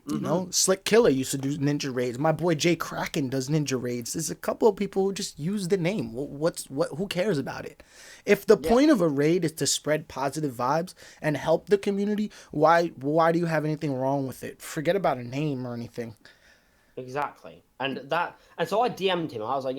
You know, Slick Killer used to do ninja raids. My boy Jay Kraken does ninja raids. There's a couple of people who just use the name. Who cares about it? If the point of a raid is to spread positive vibes and help the community, why do you have anything wrong with it? Forget about a name or anything. Exactly. And so I DM'd him. I was like,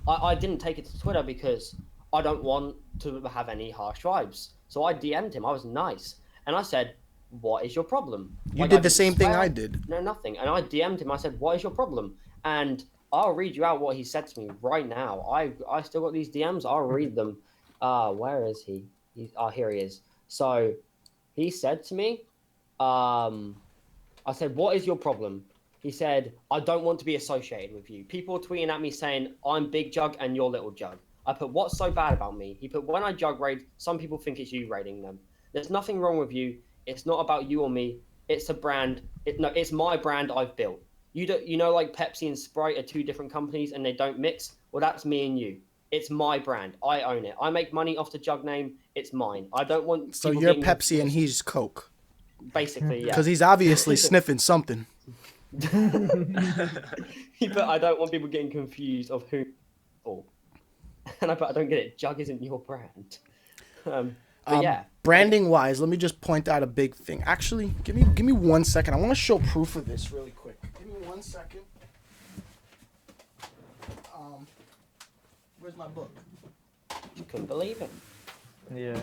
I didn't take it to Twitter because I don't want to have any harsh vibes. So I DM'd him. I was nice. And I said, what is your problem? You did the same thing I did. No, nothing. And I DM'd him. I said, what is your problem? And I'll read you out what he said to me right now. I still got these DMs. I'll read them. Where is he? Here he is. So he said to me, I said, what is your problem? He said, I don't want to be associated with you. People are tweeting at me saying, I'm Big Jugg and you're Little Jugg. I put, what's so bad about me? He put, when I Jugg raid, some people think it's you raiding them. There's nothing wrong with you. It's not about you or me. It's a brand. It's my brand I've built. You know, like Pepsi and Sprite are 2 different companies and they don't mix. Well, that's me and you. It's my brand. I own it. I make money off the Jugg name. It's mine. I don't want. So you're Pepsi and he's Coke. Basically, yeah. Because he's obviously sniffing something. He put, I don't want people getting confused of who. And I put, I don't get it. Jugg isn't your brand. But yeah. Branding wise, let me just point out a big thing. Actually, give me 1 second. I want to show proof of this really quick. Give me 1 second. Where's my book? You couldn't believe it. Yeah.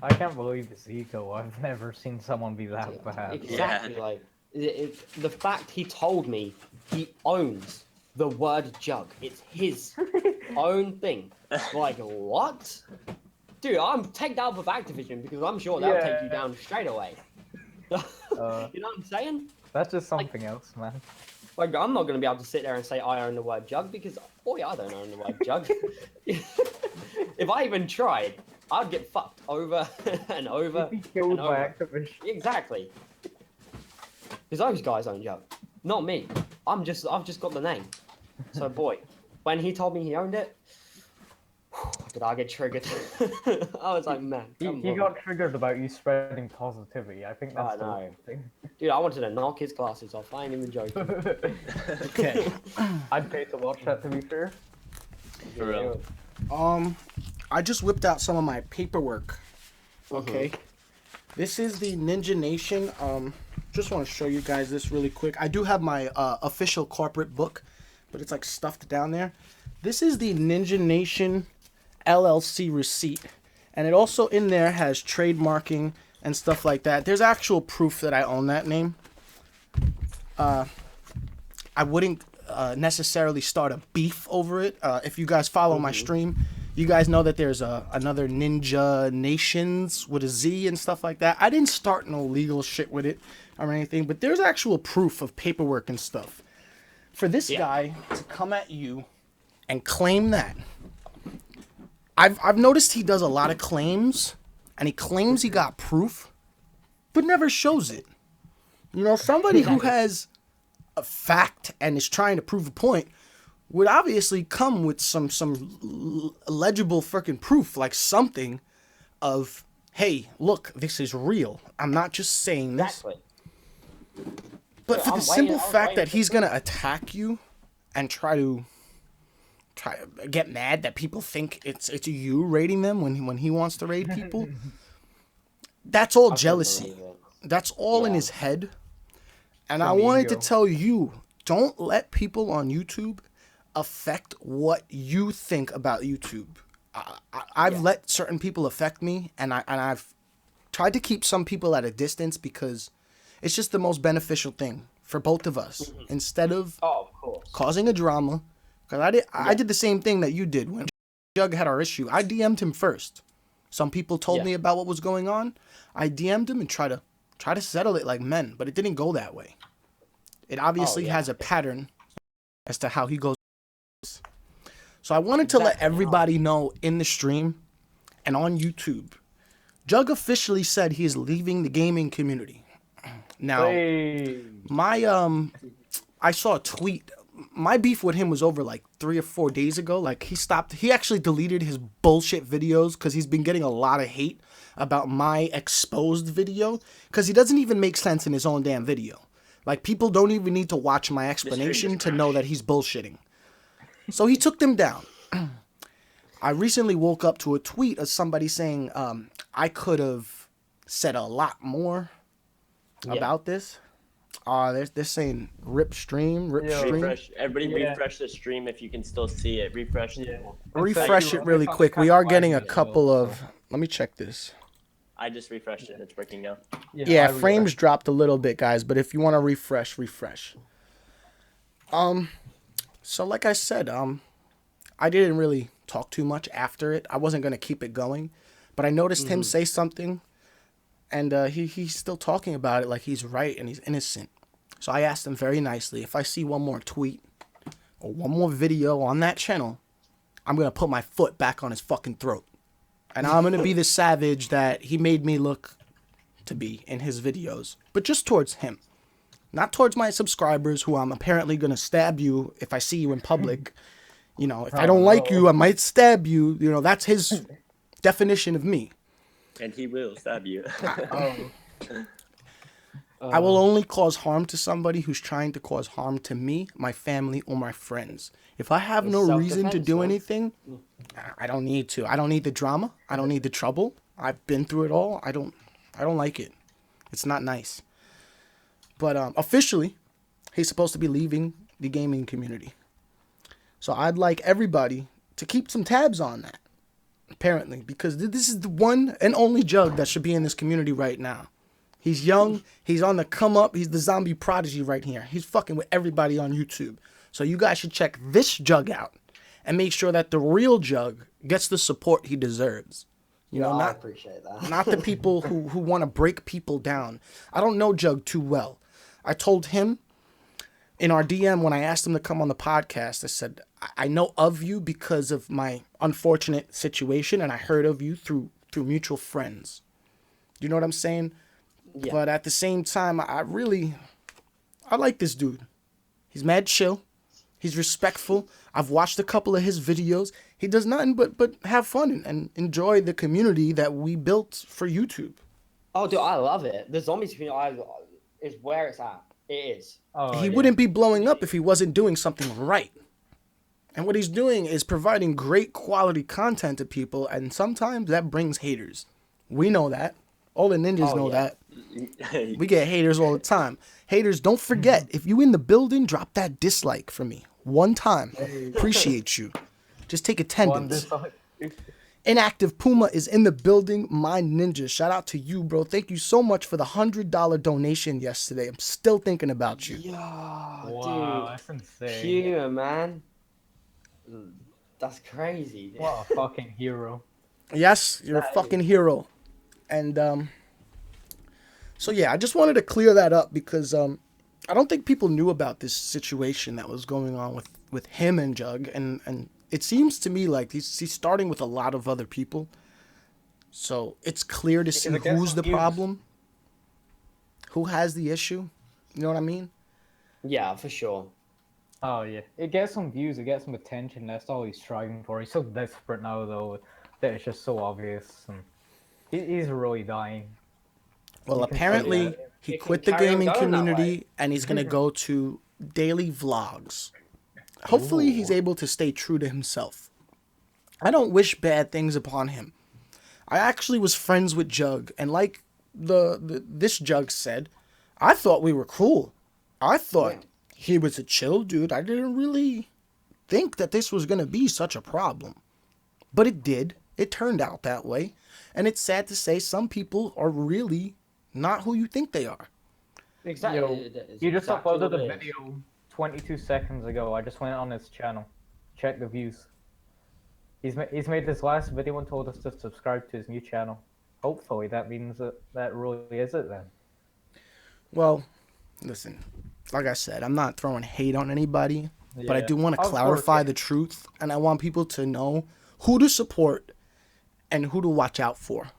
I can't believe his ego. I've never seen someone be that bad. Exactly. Like the fact he told me he owns the word Jugg. It's his own thing. Like what? Dude, I'm tagged out of Activision because I'm sure they'll take you down straight away. You know what I'm saying? That's just something else, man. Like, I'm not going to be able to sit there and say I own the word Jugg because, boy, I don't own the word Jugg. If I even tried, I'd get fucked over and over. You'd be killed and by over. Activision. Exactly. Because those guys own Jugg, not me. I've just got the name. So, boy, when he told me he owned it, did I get triggered? I was like, man. He got triggered about you spreading positivity. I think that's the thing. Dude, I wanted to knock his glasses off. I ain't even joking. Okay. I'd pay to watch that, to be fair. For real. I just whipped out some of my paperwork. Okay. This is the NInjaNation. Just want to show you guys this really quick. I do have my official corporate book, but it's like stuffed down there. This is the NInjaNation LLC receipt, and it also in there has trademarking and stuff like that. There's actual proof that I own that name. I wouldn't necessarily start a beef over it. If you guys follow my stream, you guys know that there's another NInjaNations with a Z and stuff like that. I didn't start no legal shit with it or anything, but there's actual proof of paperwork and stuff. For this guy to come at you and claim that, I've noticed he does a lot of claims, and he claims he got proof, but never shows it. You know, somebody who has a fact and is trying to prove a point would obviously come with some legible freaking proof, like something of, hey, look, this is real. I'm not just saying this. Exactly. But for the simple fact that he's gonna attack you and try to get mad that people think it's you raiding them when he wants to raid people, that's all jealousy. That's all in his head. And I wanted to tell you, don't let people on YouTube affect what you think about YouTube. I've let certain people affect me, and I've tried to keep some people at a distance because it's just the most beneficial thing for both of us. Instead of causing a drama, because I did the same thing that you did when Jugg had our issue. I DM'd him first. Some people told me about what was going on. I DM'd him and try to settle it like men, but it didn't go that way. It obviously has a pattern as to how he goes. So I wanted to let everybody know in the stream and on YouTube, Jugg officially said he is leaving the gaming community. Now, I saw a tweet. My beef with him was over like 3 or 4 days ago. Like he actually deleted his bullshit videos because he's been getting a lot of hate about my exposed video because he doesn't even make sense in his own damn video. Like people don't even need to watch my explanation to know that he's bullshitting. So he took them down. I recently woke up to a tweet of somebody saying I could have said a lot more about this. They're saying rip stream. Refresh. Everybody refresh the stream if you can still see it. Refresh it. Refresh it really quick. We are getting a couple of... Let me check this. I just refreshed it. It's working now. Yeah, frames dropped a little bit, guys. But if you want to refresh. So like I said, I didn't really talk too much after it. I wasn't going to keep it going. But I noticed him say something. And he's still talking about it like he's right and he's innocent. So I asked him very nicely, if I see one more tweet or one more video on that channel, I'm going to put my foot back on his fucking throat. And I'm going to be the savage that he made me look to be in his videos. But just towards him. Not towards my subscribers who I'm apparently going to stab you if I see you in public. You know, if I don't like you, I might stab you. You know, that's his definition of me. And he will stab you. I will only cause harm to somebody who's trying to cause harm to me, my family, or my friends. If I have no reason to do anything, I don't need to. I don't need the drama. I don't need the trouble. I've been through it all. I don't like it. It's not nice. But officially, he's supposed to be leaving the gaming community. So I'd like everybody to keep some tabs on that. Apparently, because this is the one and only Jugg that should be in this community right now. He's young. He's on the come up. He's the zombie prodigy right here. He's fucking with everybody on YouTube. So you guys should check this Jugg out and make sure that the real Jugg gets the support he deserves. You know, I appreciate that. Not the people who want to break people down. I don't know Jugg too well. I told him in our DM when I asked him to come on the podcast, I said, I know of you because of my unfortunate situation, and I heard of you through mutual friends. You know what I'm saying? Yeah. But at the same time, I like this dude. He's mad chill. He's respectful. I've watched a couple of his videos. He does nothing but have fun and enjoy the community that we built for YouTube. Oh, dude, I love it. The zombies community is where it's at. It is. He wouldn't be blowing up if he wasn't doing something right. And what he's doing is providing great quality content to people, and sometimes that brings haters. We know that. All the ninjas know that. We get haters all the time. Haters, don't forget, if you in the building, drop that dislike for me. One time. Appreciate you. Just take attendance. Inactive Puma is in the building. My ninja. Shout out to you, bro. Thank you so much for the $100 donation yesterday. I'm still thinking about you. Yo, Wow, that's dude. insane. Puma, man. That's crazy. Dude. What a fucking hero. Yes, you're a That fucking hero. And so yeah, I just wanted to clear that up because I don't think people knew about this situation that was going on with him and Jugg, and it seems to me like he's starting with a lot of other people. So it's clear to see Because I guess who's the views. problem, who has the issue. You know what I mean? Yeah, for sure. Oh yeah, it gets some views, it gets some attention. That's all he's striving for. He's so desperate now, though, that it's just so obvious. And he's really dying. Well, You can see apparently that. he It can quit the carry on gaming going that community way. and he's gonna go to daily vlogs. Hopefully he's able to stay true to himself. I don't wish bad things upon him. I actually was friends with Jugg, and like this Jugg said, I thought we were cool. I thought Yeah. he was a chill dude. I didn't really think that this was gonna be such a problem. But it did. It turned out that way. And it's sad to say some people are really not who you think they are. Exactly. Yo, that is you just exactly uploaded what a it is. video 22 seconds ago. I just went on his channel. Check the views. He's made his last video and told us to subscribe to his new channel. Hopefully that means that really is it then. Well, listen, like I said, I'm not throwing hate on anybody, but I Yeah. do want to Of course, clarify yeah. the truth, and I want people to know who to support and who to watch out for.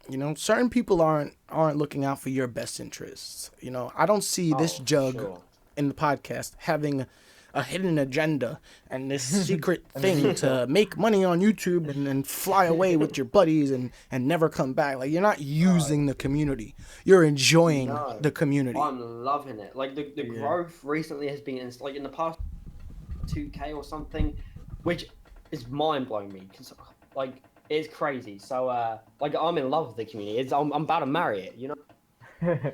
You know, certain people aren't looking out for your best interests. You know, I don't see this Oh, Jugg sure. in the podcast having a hidden agenda and this secret thing to make money on YouTube and then fly away with your buddies and never come back. Like, you're not using the community. You're enjoying No. the community. I'm loving it. Like the growth recently has been like in the past 2K or something, which is mind blowing me because like it's crazy. So like I'm in love with the community. I'm about to marry it. You know.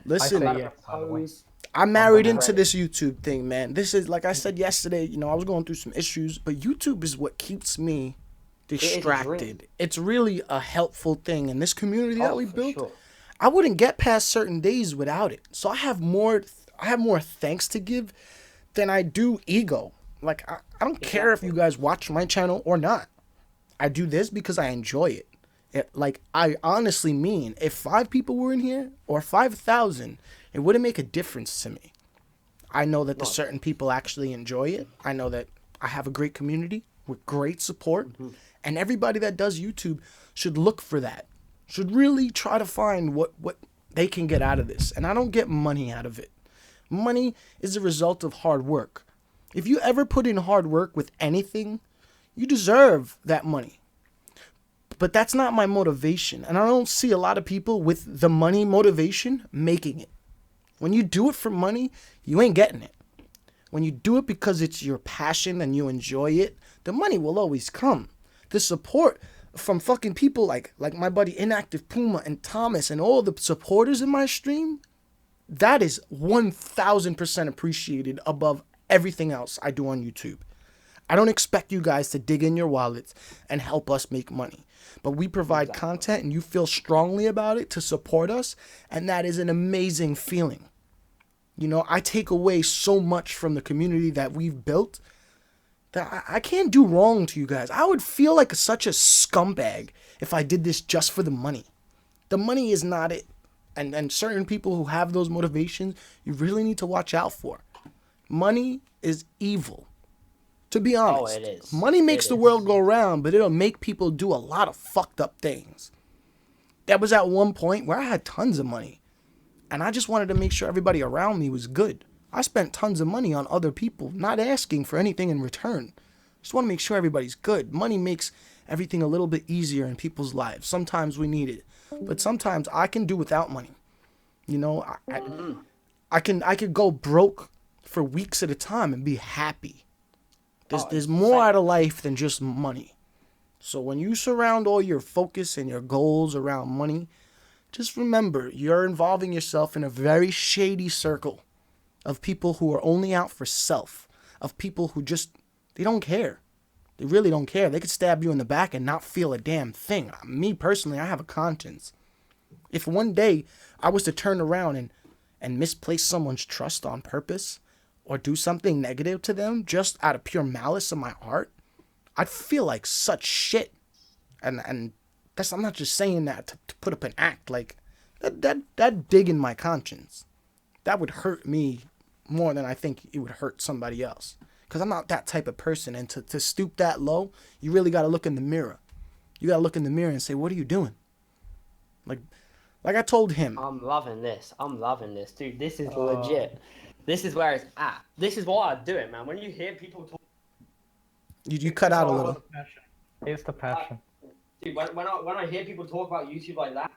Listen, I I'm say about yes, to by the way. propose. I'm married into ready. this YouTube thing, man. This is, like I said yesterday, you know, I was going through some issues, but YouTube is what keeps me is a dream. distracted. It's really a helpful thing. And this community that we for built, sure. I wouldn't get past certain days without it. So I have more thanks to give than I do ego. Like, I don't care if you guys watch my channel or not. I do this because I enjoy it. Like, I honestly mean, if 5 people were in here or 5,000, it wouldn't make a difference to me. I know that the certain people actually enjoy it. I know that I have a great community with great support. And everybody that does YouTube should look for that. Should really try to find what they can get out of this. And I don't get money out of it. Money is a result of hard work. If you ever put in hard work with anything, you deserve that money. But that's not my motivation. And I don't see a lot of people with the money motivation making it. When you do it for money, you ain't getting it. When you do it because it's your passion and you enjoy it, the money will always come. The support from fucking people like my buddy Inactive Puma and Thomas and all the supporters in my stream, that is 1,000% appreciated above everything else I do on YouTube. I don't expect you guys to dig in your wallets and help us make money. But we provide content and you feel strongly about it to support us. And that is an amazing feeling. You know, I take away so much from the community that we've built that I can't do wrong to you guys. I would feel like such a scumbag if I did this just for the money. The money is not it. And certain people who have those motivations, you really need to watch out for. Money is evil. To be honest, it is. money makes It the is. world go round, but it'll make people do a lot of fucked up things. That was at one point where I had tons of money, and I just wanted to make sure everybody around me was good. I spent tons of money on other people, not asking for anything in return. Just want to make sure everybody's good. Money makes everything a little bit easier in people's lives. Sometimes we need it, but sometimes I can do without money. You know, I could go broke for weeks at a time and be happy. There's more out of life than just money. So when you surround all your focus and your goals around money, just remember you're involving yourself in a very shady circle of people who are only out for self, of people who just, they don't care. They really don't care. They could stab you in the back and not feel a damn thing. Me personally, I have a conscience. If one day I was to turn around and misplace someone's trust on purpose or do something negative to them just out of pure malice in my heart, I'd feel like such shit. And that's, I'm not just saying that to put up an act. Like, that dig in my conscience. That would hurt me more than I think it would hurt somebody else. Because I'm not that type of person. And to stoop that low, you really got to look in the mirror. You got to look in the mirror and say, what are you doing? Like I told him. I'm loving this. Dude, this is legit. This is where it's at. This is why I do it, man. When you hear people talk... You cut out a little. It's the passion. Dude, when I hear people talk about YouTube like that,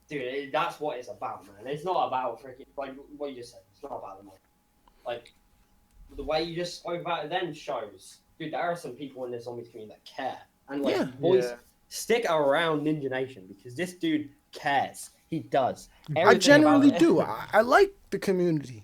dude, that's what it's about, man. It's not about freaking, like what you just said. It's not about the money. Like, the way you just spoke about it then shows, dude, there are some people in the zombies community that care. And, like, boys, stick around NInjaNation because this dude cares. He does. I generally do. I like the community.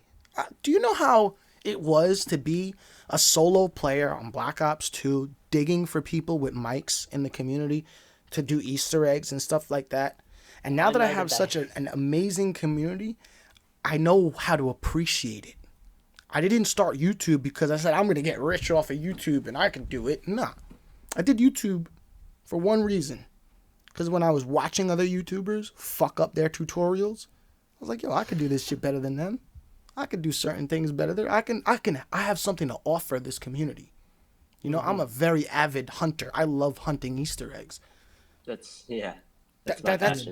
Do you know how it was to be a solo player on Black Ops 2, digging for people with mics in the community to do Easter eggs and stuff like that? And now that I have such an amazing community, I know how to appreciate it. I didn't start YouTube because I said I'm going to get rich off of YouTube and I can do it. Nah. I did YouTube for one reason. Because when I was watching other YouTubers fuck up their tutorials, I was like, yo, I could do this shit better than them. I could do certain things better there. I have something to offer this community. You know, I'm a very avid hunter. I love hunting Easter eggs. That's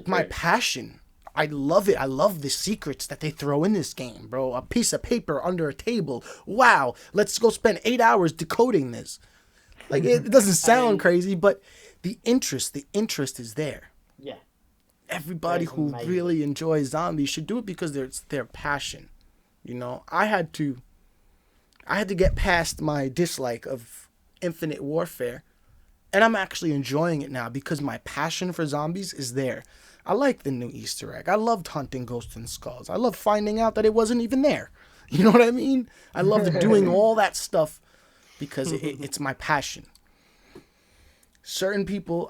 my passion. I love it. I love the secrets that they throw in this game, bro. A piece of paper under a table. Wow. Let's go spend 8 hours decoding this. Like, it doesn't sound crazy, but the interest is there. Yeah. Everybody who really enjoys zombies should do it because it's their passion. You know, I had to get past my dislike of Infinite Warfare, and I'm actually enjoying it now because my passion for zombies is there. I like the new Easter egg. I loved hunting Ghosts and Skulls. I love finding out that it wasn't even there. You know what I mean? I loved doing all that stuff because it's my passion. Certain people,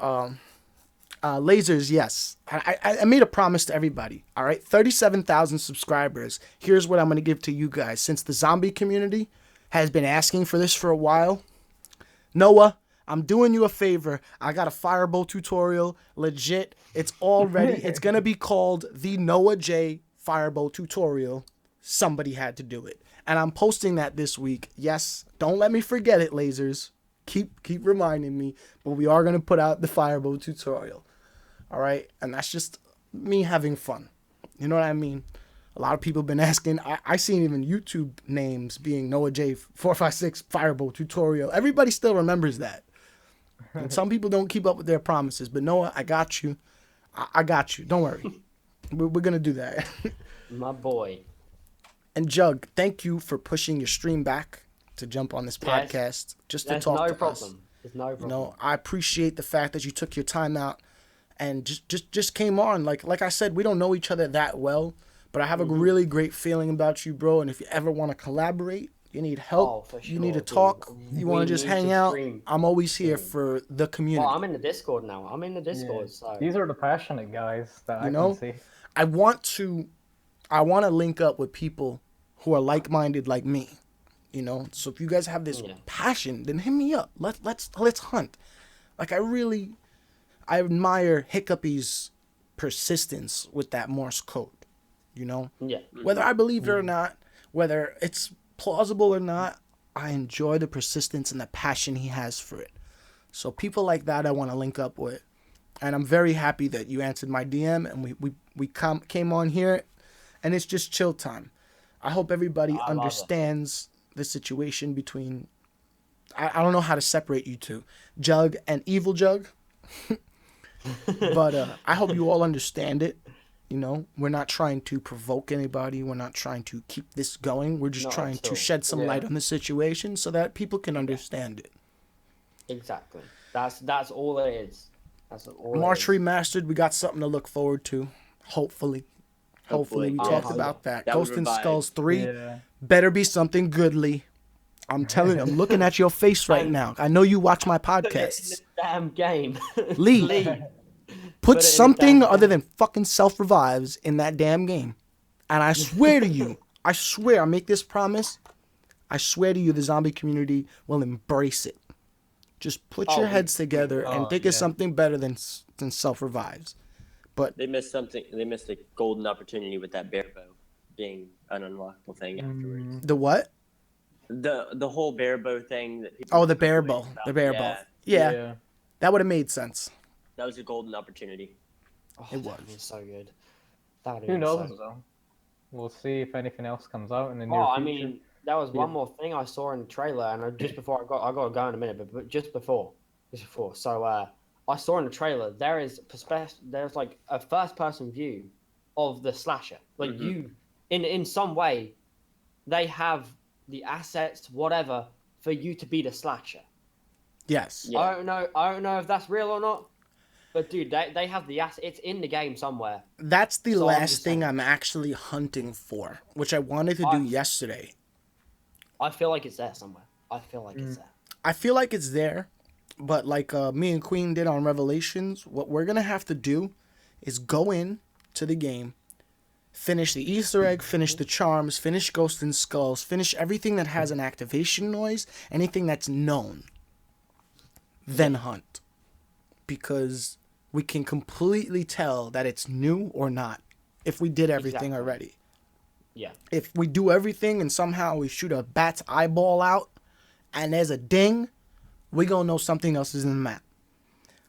lasers, yes. I made a promise to everybody, all right? 37,000 subscribers. Here's what I'm going to give to you guys. Since the zombie community has been asking for this for a while, Noah, I'm doing you a favor. I got a Firebolt tutorial, legit. It's all ready. It's going to be called the Noah J Firebolt tutorial. Somebody had to do it. And I'm posting that this week. Yes, don't let me forget it, lasers. Keep reminding me. But we are going to put out the Firebolt tutorial. All right? And that's just me having fun. You know what I mean? A lot of people have been asking. I seen even YouTube names being Noah J 456 Firebolt tutorial. Everybody still remembers that. And some people don't keep up with their promises. But Noah, I got you. I got you. Don't worry. We're going to do that. My boy. And Jugg, thank you for pushing your stream back to jump on this podcast just to talk to us. There's no problem. You know, I appreciate the fact that you took your time out and just came on. Like I said, we don't know each other that well, but I have a really great feeling about you, bro. And if you ever want to collaborate, you need help, you need to talk, you want to just hang out, I'm always here for the community. Well, I'm in the Discord now. So. These are the passionate guys that I can see. I want to link up with people who are like-minded like me, you know. So if you guys have this passion, then hit me up. Let's hunt. Like I admire Hiccupy's persistence with that Morse code, you know. Yeah. Whether I believe it or not, whether it's plausible or not, I enjoy the persistence and the passion he has for it. So people like that I want to link up with, and I'm very happy that you answered my DM and we came on here, and it's just chill time. I hope everybody understands the situation between, I don't know how to separate you two, Jugg and Evil Jugg, but I hope you all understand it. You know, we're not trying to provoke anybody. We're not trying to keep this going. We're just trying to shed some light on the situation so that people can understand it. Exactly. That's all it is. That's all. March Remasterd, we got something to look forward to. Hopefully we talked about that. Ghost and Skulls 3 better be something goodly. I'm telling you, I'm looking at your face right now. I know you watch my Put it in podcasts. the damn game. Lee. Put Put it in the something damn other game. than fucking self-revives in that damn game. And I swear to you, I make this promise. I swear to you, the zombie community will embrace it. Just put your heads together and think of something better than self-revives. But They missed something. They missed a golden opportunity with that bear bow being an unlockable thing afterwards. the what? The whole bear bow thing that people. Oh, the bear bow. The bear bow. Yeah, that would have made sense. That was a golden opportunity. Oh, It that was. is so good. That Who is knows so- though? We'll see if anything else comes out in the near Oh, I future. mean, there was one more thing I saw in the trailer, and just before I got to go in a minute, but just before. So I saw in the trailer there's like a first-person view of the slasher. Like you, in some way, they have the assets, whatever, for you to be the slasher. Yes. Yeah. I don't know if that's real or not, but dude, they have the asset. It's in the game somewhere. That's the So I'm last just thing saying. I'm actually hunting for, which I wanted to do yesterday. I feel like it's there somewhere. I feel like it's there. I feel like it's there, but like me and Queen did on Revelations, what we're going to have to do is go in to the game, finish the Easter egg, finish the charms, finish Ghost and Skulls, finish everything that has an activation noise, anything that's known, then hunt. Because we can completely tell that it's new or not if we did everything Exactly. already. Yeah. If we do everything and somehow we shoot a bat's eyeball out and there's a ding, we gonna know something else is in the map.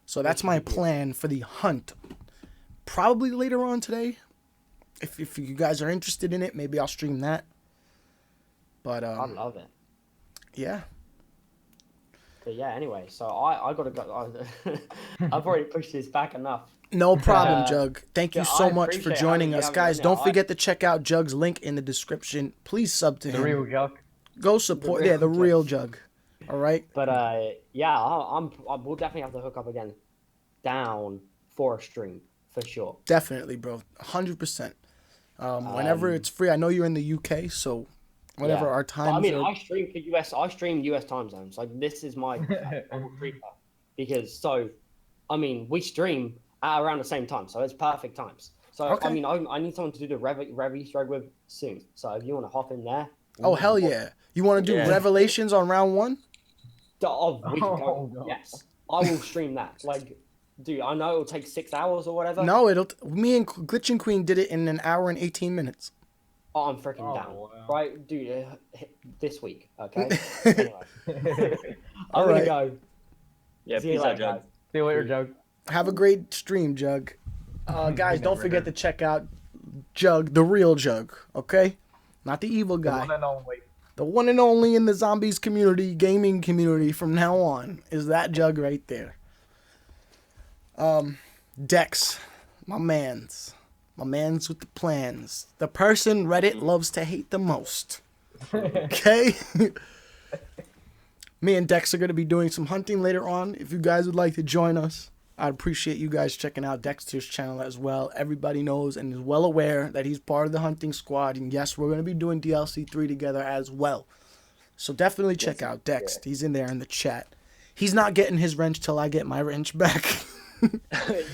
So that's my plan for the hunt. Probably later on today. If you guys are interested in it, maybe I'll stream that. But I love it. yeah. But yeah, anyway, so I gotta go. I've already pushed this back enough. No problem, Jugg. Thank you yeah, so I much for appreciate joining having us. you Guys, on don't there. forget to check out Jugg's link in the description. Please sub to The him. real Jugg. Go support real the Jugg. real Jugg. All right? But yeah, we'll definitely have to hook up again, down for a stream for sure. Definitely, bro. 100%. Whenever it's free. I know you're in the UK, so whenever Yeah. our But, times I mean, are... I stream US time zones. Like this is my creeper because I mean, we stream at around the same time, so it's perfect times. So Okay. I mean, I need someone to do the Rev Easter egg with soon. So if you want to hop in there, Oh, hell yeah. You want to do Yeah. Revelations on round 1? we can Oh, go. no. Yes, I will stream that. Like, dude, I know it'll take 6 hours or whatever. No, me and Glitch and Queen did it in an hour and 18 minutes. Oh, I'm freaking down. wow. Right, dude, this week, okay? Anyway. I'm Alright. gonna go. Yeah, See you peace out, later, Jugg. guys. See you later, Jugg. Have a great stream, Jugg. Guys, don't forget to check out Jugg, the real Jugg, okay? Not the evil The guy. one and only. The one and only in the zombies community, gaming community from now on, is that Jugg right there. Dex, my mans with the plans. The person Reddit loves to hate the most. Okay? Me and Dex are going to be doing some hunting later on. If you guys would like to join us, I'd appreciate you guys checking out Dexter's channel as well. Everybody knows and is well aware that he's part of the hunting squad. And yes, we're going to be doing DLC 3 together as well. So definitely check out Dex. He's in there in the chat. He's not getting his wrench till I get my wrench back.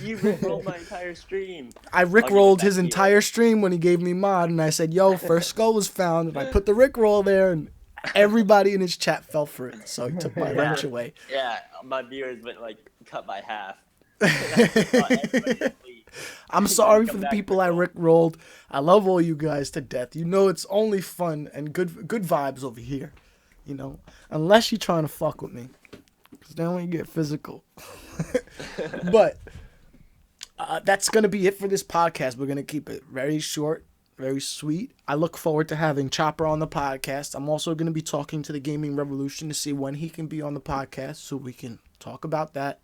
You rickrolled my entire stream. I I'll give it rickrolled back his to you. entire stream when he gave me mod, and I said, yo, first skull was found, and I put the rickroll there, and everybody in his chat fell for it, so he took my wrench away. Yeah, my viewers went like cut by half. Everybody asleep. I'm sorry for Come the back, people I rickrolled. I love all you guys to death. You know it's only fun and good vibes over here, you know, unless you're trying to fuck with me, because then we get physical. But that's going to be it for this podcast. We're going to keep it very short, very sweet. I look forward to having Chopper on the podcast. I'm also going to be talking to the Gaming Revolution to see when he can be on the podcast so we can talk about that.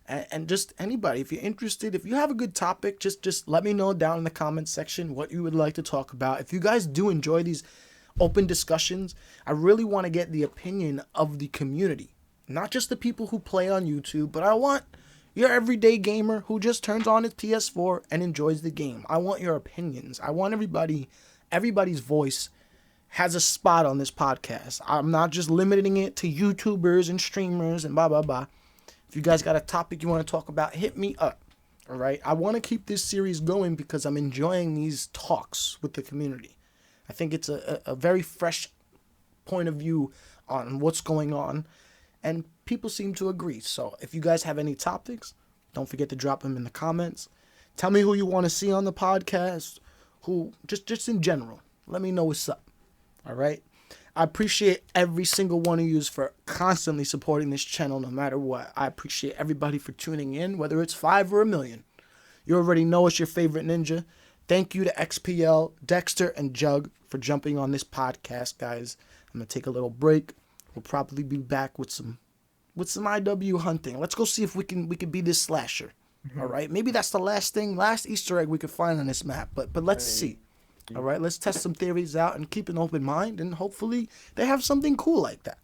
And just anybody, if you're interested, if you have a good topic, just let me know down in the comments section what you would like to talk about. If you guys do enjoy these open discussions, I really want to get the opinion of the community. Not just the people who play on YouTube, but I want your everyday gamer who just turns on his PS4 and enjoys the game. I want your opinions. I want everybody's voice has a spot on this podcast. I'm not just limiting it to YouTubers and streamers and blah, blah, blah. If you guys got a topic you want to talk about, hit me up. All right. I want to keep this series going because I'm enjoying these talks with the community. I think it's a very fresh point of view on what's going on, and people seem to agree. So if you guys have any topics, don't forget to drop them in the comments. Tell me who you want to see on the podcast, who just in general. Let me know what's up. All right. I appreciate every single one of you for constantly supporting this channel no matter what. I appreciate everybody for tuning in, whether it's 5 or 1 million. You already know it's your favorite ninja. Thank you to XPL, Dextzer, and Jugg for jumping on this podcast, guys. I'm going to take a little break. We'll probably be back with some IW hunting. Let's go see if we can be this slasher. All right. Maybe that's the last Easter egg we could find on this map, but let's see. All right, let's test some theories out and keep an open mind, and hopefully they have something cool like that.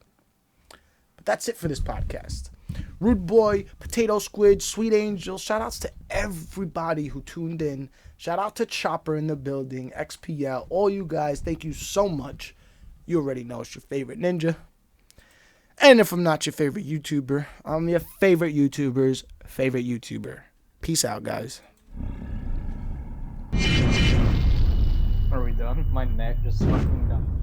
But that's it for this podcast. Rude Boy, Potato Squid, Sweet Angel, shout outs to everybody who tuned in. Shout out to Chopper in the building, XPL, all you guys, thank you so much. You already know it's your favorite ninja. And if I'm not your favorite YouTuber, I'm your favorite YouTuber's favorite YouTuber. Peace out, guys. Are we done? My neck just fucking done.